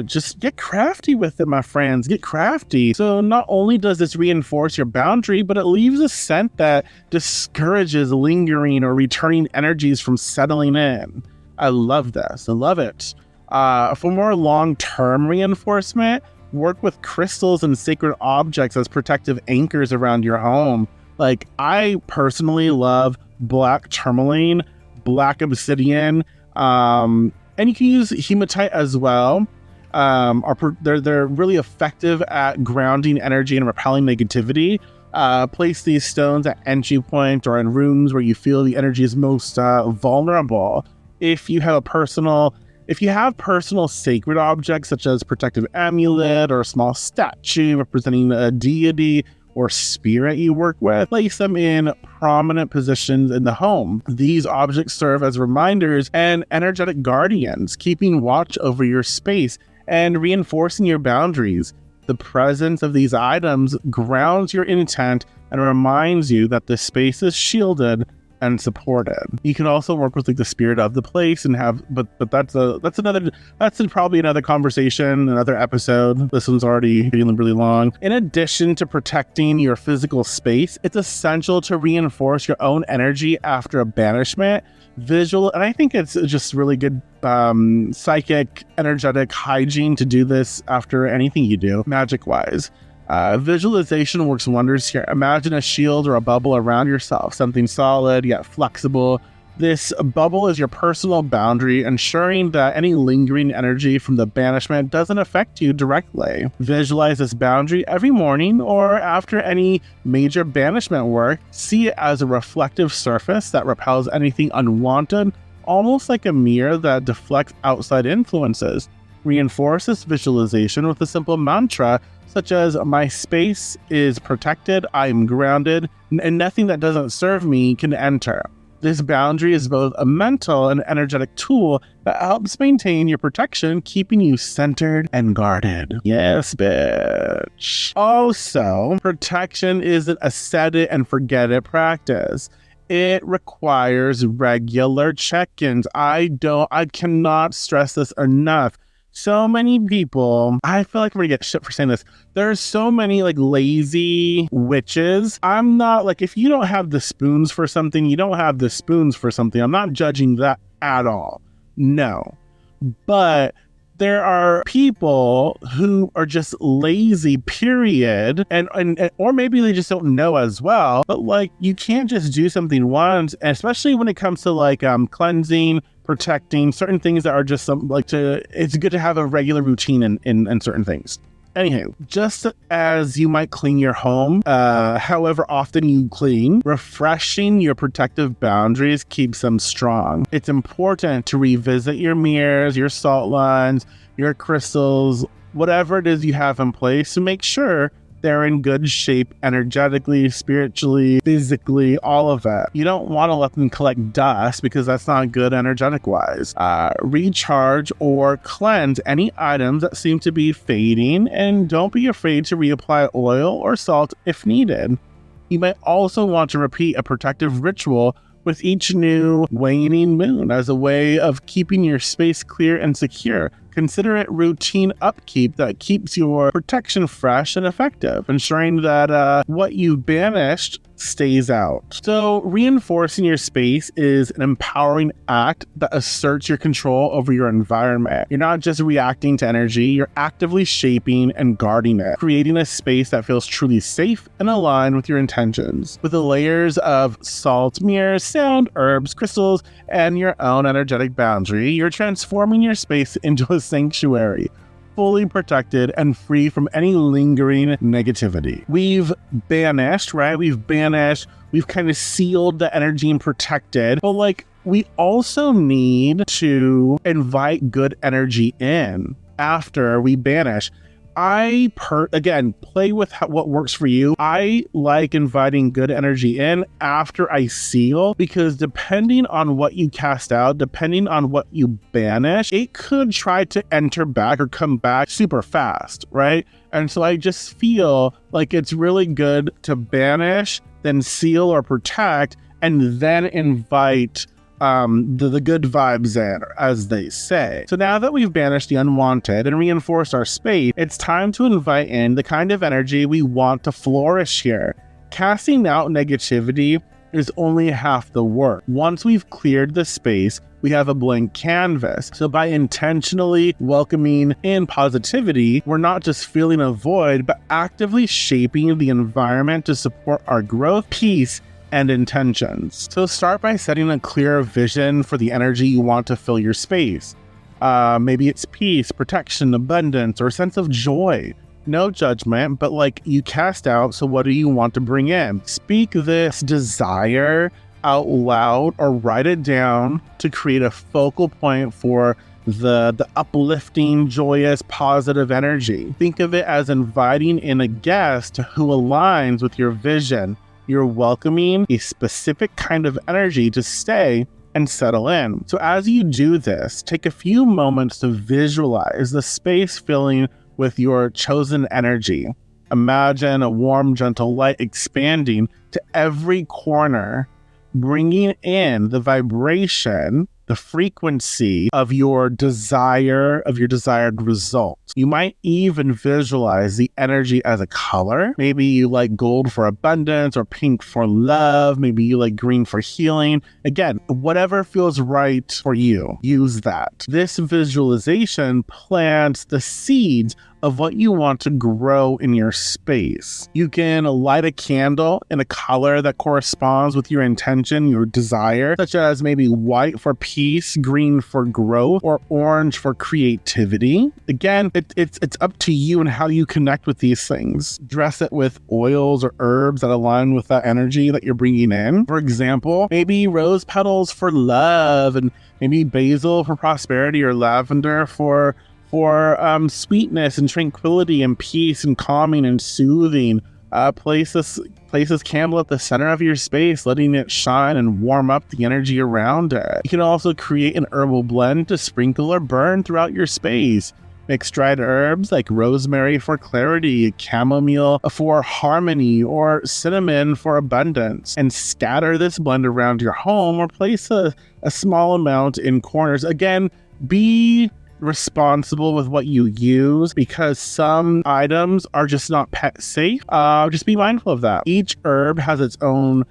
Just get crafty with it, my friends. Get crafty. So not only does this reinforce your boundary, but it leaves a scent that discourages lingering or returning energies from settling in. I love this. I love it. For more long-term reinforcement, work with crystals and sacred objects as protective anchors around your home. Like, I personally love black tourmaline, black obsidian, and you can use hematite as well. They're really effective at grounding energy and repelling negativity. Place these stones at entry point or in rooms where you feel the energy is most vulnerable. If you have personal sacred objects such as protective amulet or a small statue representing a deity or spirit you work with, place them in prominent positions in the home. These objects serve as reminders and energetic guardians, keeping watch over your space and reinforcing your boundaries. The presence of these items grounds your intent and reminds you that the space is shielded and supported. You can also work with like the spirit of the place and have, but that's probably another conversation, another episode. This one's already feeling really long. In addition to protecting your physical space, it's essential to reinforce your own energy after a banishment. And I think it's just really good psychic, energetic hygiene to do this after anything you do, magic-wise. Visualization works wonders here. Imagine a shield or a bubble around yourself, something solid yet flexible. This bubble is your personal boundary, ensuring that any lingering energy from the banishment doesn't affect you directly. Visualize this boundary every morning or after any major banishment work. See it as a reflective surface that repels anything unwanted, almost like a mirror that deflects outside influences. Reinforce this visualization with a simple mantra such as, my space is protected, I am grounded, and nothing that doesn't serve me can enter. This boundary is both a mental and energetic tool that helps maintain your protection, keeping you centered and guarded. Yes, bitch. Also, protection isn't a set it and forget it practice. It requires regular check-ins. I cannot stress this enough. So many people, I feel like I'm gonna get shit for saying this. There's so many like lazy witches. I'm not like, if you don't have the spoons for something, you don't have the spoons for something. I'm not judging that at all. No. But there are people who are just lazy, period. And or maybe they just don't know as well. But like, you can't just do something once, especially when it comes to like cleansing, protecting certain things that are just it's good to have a regular routine in certain things. Anywho, just as you might clean your home, however often you clean, refreshing your protective boundaries keeps them strong. It's important to revisit your mirrors, your salt lines, your crystals, whatever it is you have in place to make sure they're in good shape energetically, spiritually, physically, all of it. You don't want to let them collect dust because that's not good energetic-wise. Recharge or cleanse any items that seem to be fading, and don't be afraid to reapply oil or salt if needed. You might also want to repeat a protective ritual with each new waning moon as a way of keeping your space clear and secure. Consider it routine upkeep that keeps your protection fresh and effective, ensuring that what you banished stays out. So reinforcing your space is an empowering act that asserts your control over your environment. You're not just reacting to energy, you're actively shaping and guarding it, creating a space that feels truly safe and aligned with your intentions. With the layers of salt, mirrors, sound, herbs, crystals, and your own energetic boundary, you're transforming your space into a sanctuary, fully protected and free from any lingering negativity. We've banished, right? We've kind of sealed the energy and protected, but we also need to invite good energy in after we banish. Again, play with what works for you. I like inviting good energy in after I seal, because depending on what you cast out, depending on what you banish, it could try to enter back or come back super fast, right? And so I just feel like it's really good to banish, then seal or protect, and then invite the good vibes in, as they say. So now that we've banished the unwanted and reinforced our space, it's time to invite in the kind of energy we want to flourish here. Casting out negativity is only half the work. Once we've cleared the space, we have a blank canvas. So by intentionally welcoming in positivity, we're not just filling a void, but actively shaping the environment to support our growth, peace, and intentions. So start by setting a clear vision for the energy you want to fill your space. Maybe it's peace, protection, abundance, or a sense of joy. No judgment, but you cast out, so what do you want to bring in? Speak this desire out loud or write it down to create a focal point for the uplifting, joyous, positive energy. Think of it as inviting in a guest who aligns with your vision. You're welcoming a specific kind of energy to stay and settle in. So as you do this, take a few moments to visualize the space filling with your chosen energy. Imagine a warm, gentle light expanding to every corner, bringing in the vibration, the frequency of your desired result. You might even visualize the energy as a color. Maybe you like gold for abundance or pink for love. Maybe you like green for healing. Again, whatever feels right for you, use that. This visualization plants the seeds of what you want to grow in your space. You can light a candle in a color that corresponds with your intention, your desire, such as maybe white for peace, green for growth, or orange for creativity. Again, it's up to you and how you connect with these things. Dress it with oils or herbs that align with that energy that you're bringing in. For example, maybe rose petals for love, and maybe basil for prosperity, or lavender for sweetness and tranquility and peace and calming and soothing. Place this candle at the center of your space, letting it shine and warm up the energy around it. You can also create an herbal blend to sprinkle or burn throughout your space. Mix dried herbs like rosemary for clarity, chamomile for harmony, or cinnamon for abundance, and scatter this blend around your home or place a small amount in corners. Again, be responsible with what you use, because some items are just not pet safe. Just be mindful of that. Each herb has its own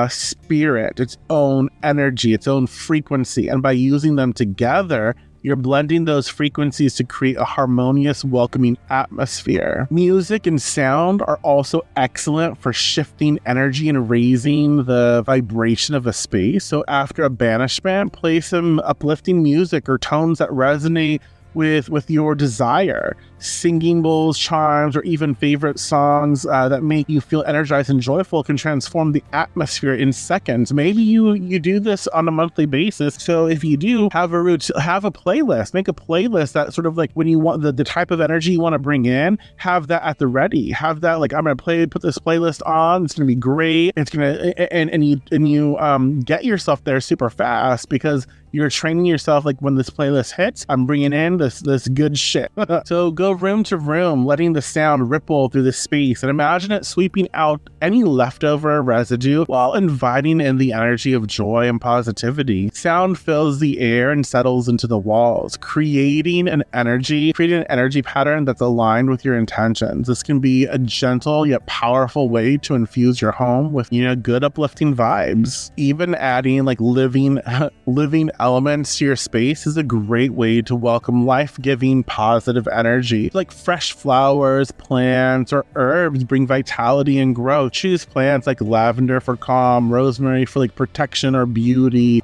spirit, its own energy, its own frequency, and by using them together, you're blending those frequencies to create a harmonious, welcoming atmosphere. Music and sound are also excellent for shifting energy and raising the vibration of a space. So after a banishment, play some uplifting music or tones that resonate with your desire. singing bowls, chimes, or even favorite songs that make you feel energized and joyful can transform the atmosphere in seconds. Maybe you do this on a monthly basis. So if you do, have a playlist. Make a playlist that sort of like when you want the type of energy you want to bring in, have that at the ready. Have that like, I'm gonna put this playlist on. It's gonna be great. It's gonna and you get yourself there super fast because you're training yourself like when this playlist hits, I'm bringing in this good shit. So go room to room, letting the sound ripple through the space and imagine it sweeping out any leftover residue while inviting in the energy of joy and positivity. Sound fills the air and settles into the walls, creating an energy pattern that's aligned with your intentions. This can be a gentle yet powerful way to infuse your home with, good uplifting vibes. Even adding like living elements to your space is a great way to welcome life-giving positive energy. Like fresh flowers, plants, or herbs bring vitality and growth. Choose plants like lavender for calm, rosemary for like protection or beauty,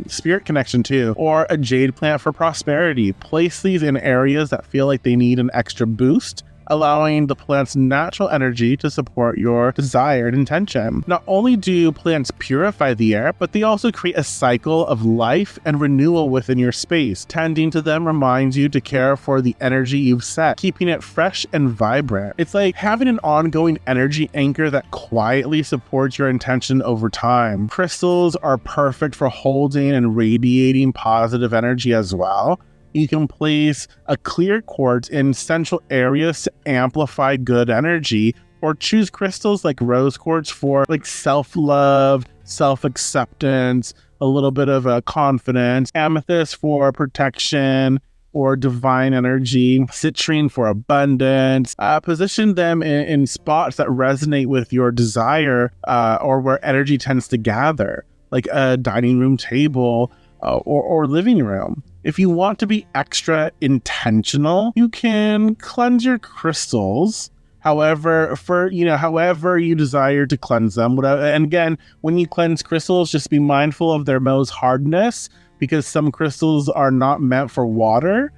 spirit connection too, or a jade plant for prosperity. Place these in areas that feel like they need an extra boost, allowing the plant's natural energy to support your desired intention. Not only do plants purify the air, but they also create a cycle of life and renewal within your space. Tending to them reminds you to care for the energy you've set, keeping it fresh and vibrant. It's like having an ongoing energy anchor that quietly supports your intention over time. Crystals are perfect for holding and radiating positive energy as well. You can place a clear quartz in central areas to amplify good energy, or choose crystals like rose quartz for like self-love, self-acceptance, a little bit of confidence, amethyst for protection or divine energy, citrine for abundance. Position them in spots that resonate with your desire or where energy tends to gather, like a dining room table or living room. If you want to be extra intentional, you can cleanse your crystals however you desire to cleanse them. And again, when you cleanse crystals, just be mindful of their most hardness, because some crystals are not meant for water.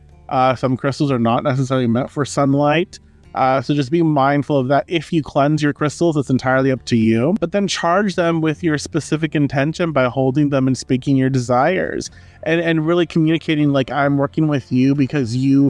Some crystals are not necessarily meant for sunlight. So just be mindful of that. If you cleanse your crystals, it's entirely up to you. But then charge them with your specific intention by holding them and speaking your desires. And really communicating like, I'm working with you because you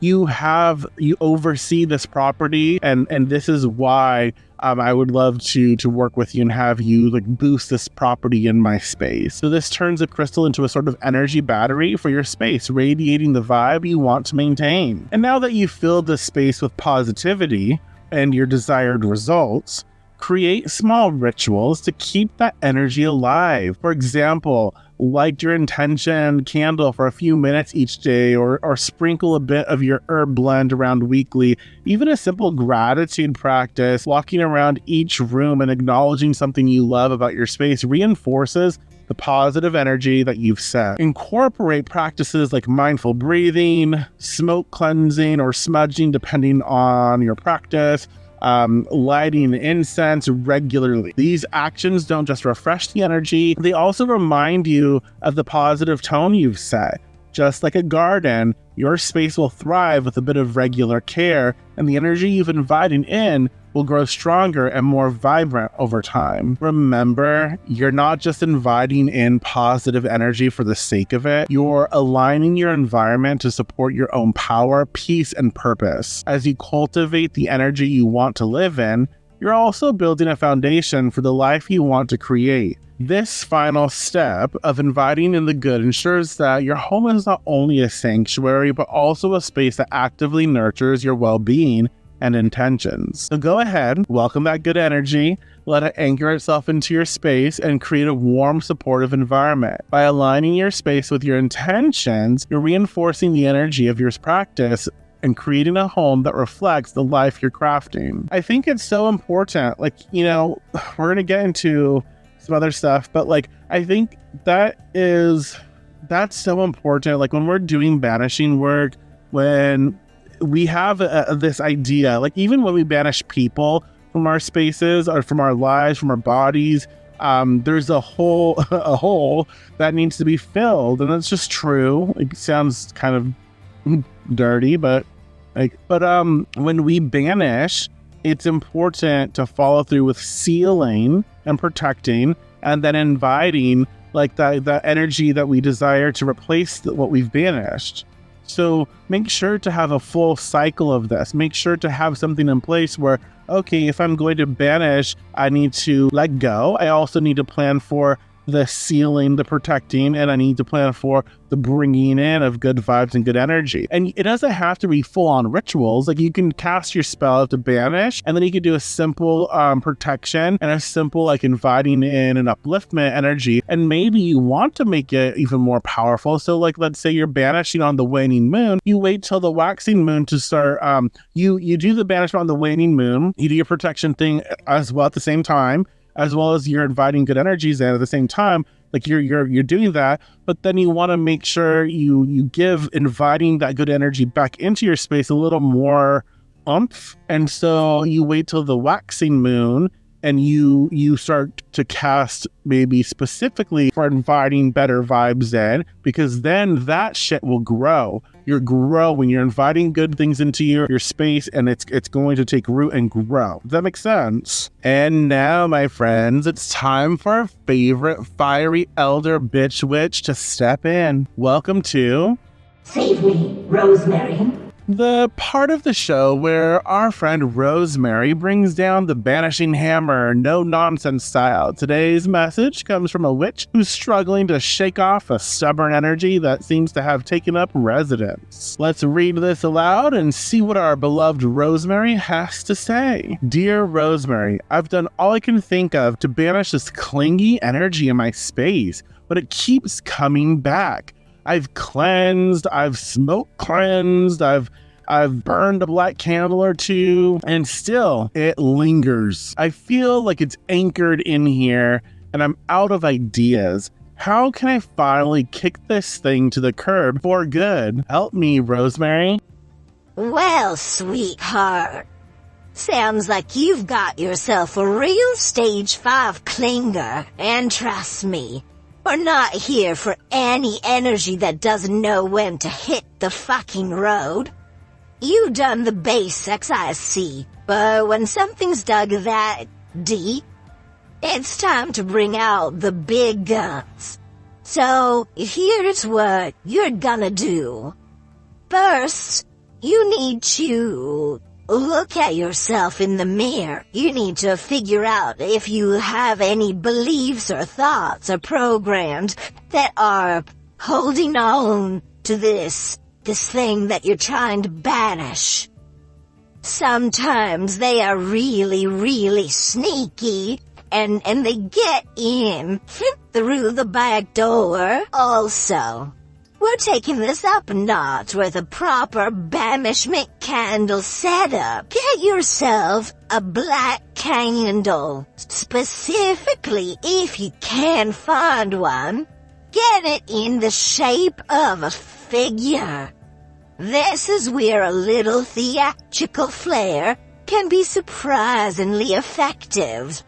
oversee this property, and this is why I would love to work with you and have you like boost this property in my space. So this turns a crystal into a sort of energy battery for your space, radiating the vibe you want to maintain. And now that you've filled the space with positivity and your desired results, create small rituals to keep that energy alive. For example, light your intention candle for a few minutes each day, or sprinkle a bit of your herb blend around weekly. Even a simple gratitude practice, walking around each room and acknowledging something you love about your space, reinforces the positive energy that you've set. Incorporate practices like mindful breathing, smoke cleansing, or smudging depending on your practice. Lighting incense regularly. These actions don't just refresh the energy, they also remind you of the positive tone you've set. Just like a garden, your space will thrive with a bit of regular care, and the energy you've invited in will grow stronger and more vibrant over time. Remember, you're not just inviting in positive energy for the sake of it, you're aligning your environment to support your own power, peace, and purpose. As you cultivate the energy you want to live in, you're also building a foundation for the life you want to create. This final step of inviting in the good ensures that your home is not only a sanctuary, but also a space that actively nurtures your well-being and intentions. So go ahead, welcome that good energy, let it anchor itself into your space, and create a warm, supportive environment. By aligning your space with your intentions, you're reinforcing the energy of your practice and creating a home that reflects the life you're crafting. I think it's so important. Like, we're gonna get into some other stuff, but like, I think that's so important. Like when we're doing banishing work, when we have this idea, like even when we banish people from our spaces or from our lives, from our bodies, there's a hole that needs to be filled. And that's just true. It sounds kind of dirty, but But when we banish, it's important to follow through with sealing and protecting, and then inviting like the energy that we desire to replace what we've banished. So make sure to have a full cycle of this. Make sure to have something in place where, okay, if I'm going to banish, I need to let go. I also need to plan for the sealing, the protecting, and I need to plan for the bringing in of good vibes and good energy. And it doesn't have to be full-on rituals. Like, you can cast your spell to banish, and then you can do a simple protection and a simple like inviting in an upliftment energy. And maybe you want to make it even more powerful. So like, let's say you're banishing on the waning moon, you wait till the waxing moon to start. You do the banishment on the waning moon, you do your protection thing as well at the same time, as well as you're inviting good energies in at the same time. Like you're doing that, but then you want to make sure you give inviting that good energy back into your space a little more oomph. And so you wait till the waxing moon and you start to cast maybe specifically for inviting better vibes in, because then that shit will grow. You're growing, you're inviting good things into your space, and it's going to take root and grow. Does that make sense? And now, my friends, it's time for our favorite fiery elder bitch witch to step in. Welcome to Save Me, Rosemary. The part of the show where our friend Rosemary brings down the banishing hammer, no nonsense style. Today's message comes from a witch who's struggling to shake off a stubborn energy that seems to have taken up residence. Let's read this aloud and see what our beloved Rosemary has to say. Dear Rosemary, I've done all I can think of to banish this clingy energy in my space, but it keeps coming back. I've cleansed, I've smoke cleansed, I've burned a black candle or two, and still it lingers. I feel like it's anchored in here and I'm out of ideas. How can I finally kick this thing to the curb for good? Help me, Rosemary. Well, sweetheart, sounds like you've got yourself a real stage 5 clinger, and trust me, we're not here for any energy that doesn't know when to hit the fucking road. You done the basics, I see, but when something's dug that deep, it's time to bring out the big guns. So, here's what you're gonna do. First, you need to look at yourself in the mirror. You need to figure out if you have any beliefs or thoughts or programs that are holding on to this thing that you're trying to banish. Sometimes they are really, really sneaky, and they get in through the back door. Also, we're taking this up a notch with a proper banishment candle setup. Get yourself a black candle. Specifically, if you can find one, get it in the shape of a figure. This is where a little theatrical flair can be surprisingly effective.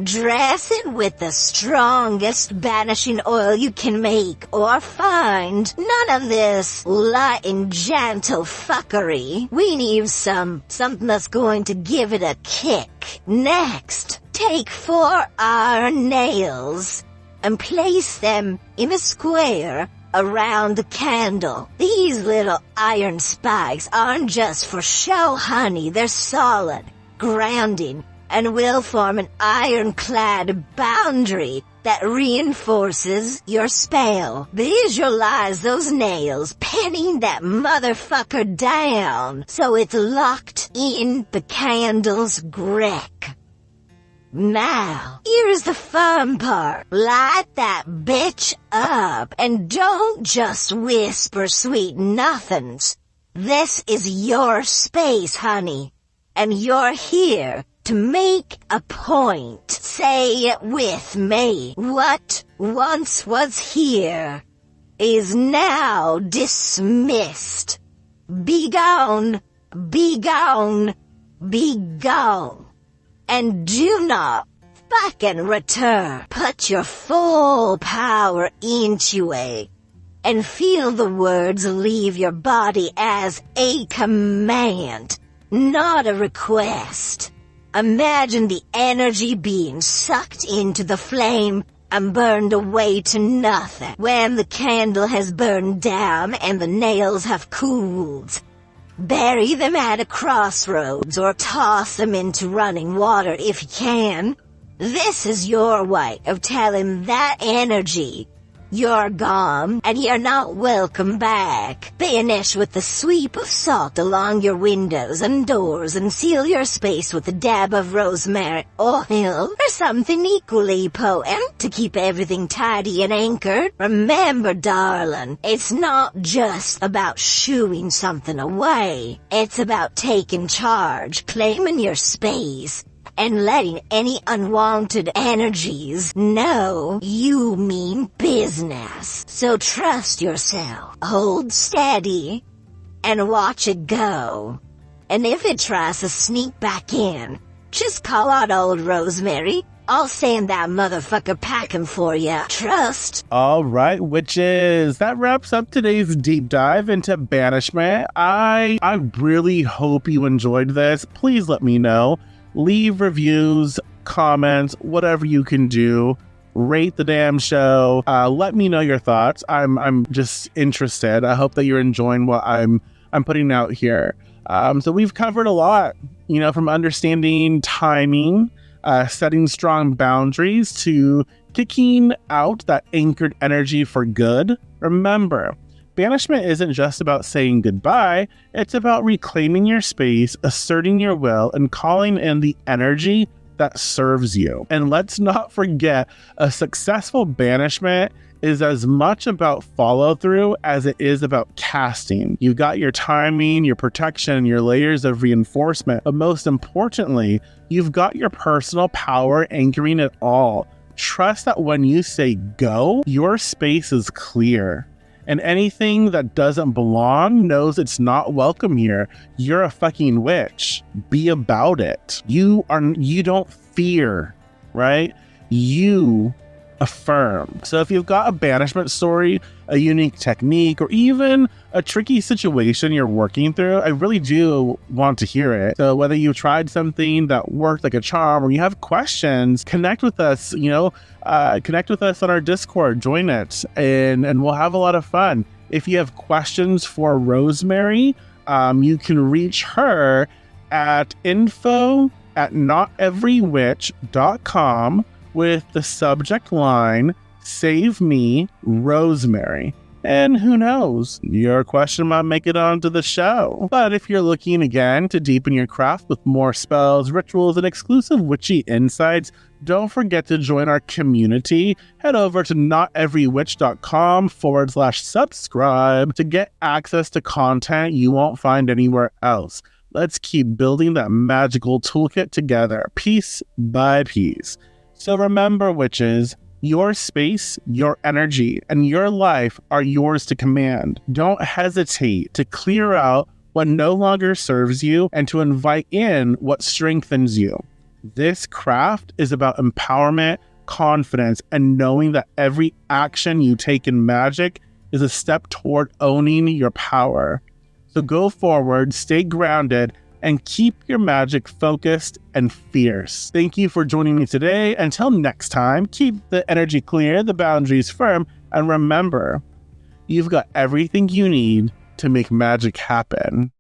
Dress it with the strongest banishing oil you can make or find. None of this light and gentle fuckery. We need something that's going to give it a kick. Next, take 4 iron nails and place them in a square around the candle. These little iron spikes aren't just for show, honey. They're solid, grounding, and will form an ironclad boundary that reinforces your spell. Visualize those nails pinning that motherfucker down so it's locked in the candle's grip. Now, here's the fun part. Light that bitch up and don't just whisper sweet nothings. This is your space, honey, and you're here to make a point. Say it with me. What once was here is now dismissed. Be gone, be gone, be gone. And do not fucking return. Put your full power into it and feel the words leave your body as a command, not a request. Imagine the energy being sucked into the flame and burned away to nothing when the candle has burned down and the nails have cooled. Bury them at a crossroads or toss them into running water if you can. This is your way of telling that energy you're gone and you're not welcome back. Banish with the sweep of salt along your windows and doors and seal your space with a dab of rosemary oil or something equally potent to keep everything tidy and anchored. Remember, darling, it's not just about shooing something away. It's about taking charge, claiming your space, and letting any unwanted energies know you mean business. So trust yourself, hold steady, and watch it go. And if it tries to sneak back in, just call out old Rosemary. I'll send that motherfucker packing for ya. Trust. All right, witches. That wraps up today's deep dive into Banishment. I really hope you enjoyed this. Please let me know. Leave reviews, comments, whatever you can do. Rate the damn show. Let me know your thoughts. I'm just interested. I hope that you're enjoying what I'm putting out here. So we've covered a lot, from understanding timing, setting strong boundaries, to kicking out that anchored energy for good. Remember, Banishment isn't just about saying goodbye, it's about reclaiming your space, asserting your will, and calling in the energy that serves you. And let's not forget, a successful banishment is as much about follow-through as it is about casting. You've got your timing, your protection, your layers of reinforcement, but most importantly, you've got your personal power anchoring it all. Trust that when you say go, your space is clear. And anything that doesn't belong knows it's not welcome here. You're a fucking witch. Be about it. You don't fear, right? You affirm. So if you've got a banishment story, a unique technique, or even a tricky situation you're working through, I really do want to hear it. So whether you tried something that worked like a charm or you have questions, connect with us, connect with us on our Discord, join it, and we'll have a lot of fun. If you have questions for Rosemary, you can reach her at info@noteverywitch.com with the subject line, "Save Me, Rosemary." And who knows, your question might make it onto the show. But if you're looking again to deepen your craft with more spells, rituals, and exclusive witchy insights, don't forget to join our community. Head over to noteverywitch.com/subscribe to get access to content you won't find anywhere else. Let's keep building that magical toolkit together, piece by piece. So remember, witches, your space, your energy, and your life are yours to command. Don't hesitate to clear out what no longer serves you and to invite in what strengthens you. This craft is about empowerment, confidence, and knowing that every action you take in magic is a step toward owning your power. So go forward, stay grounded, and keep your magic focused and fierce. Thank you for joining me today. Until next time, keep the energy clear, the boundaries firm, and remember, you've got everything you need to make magic happen.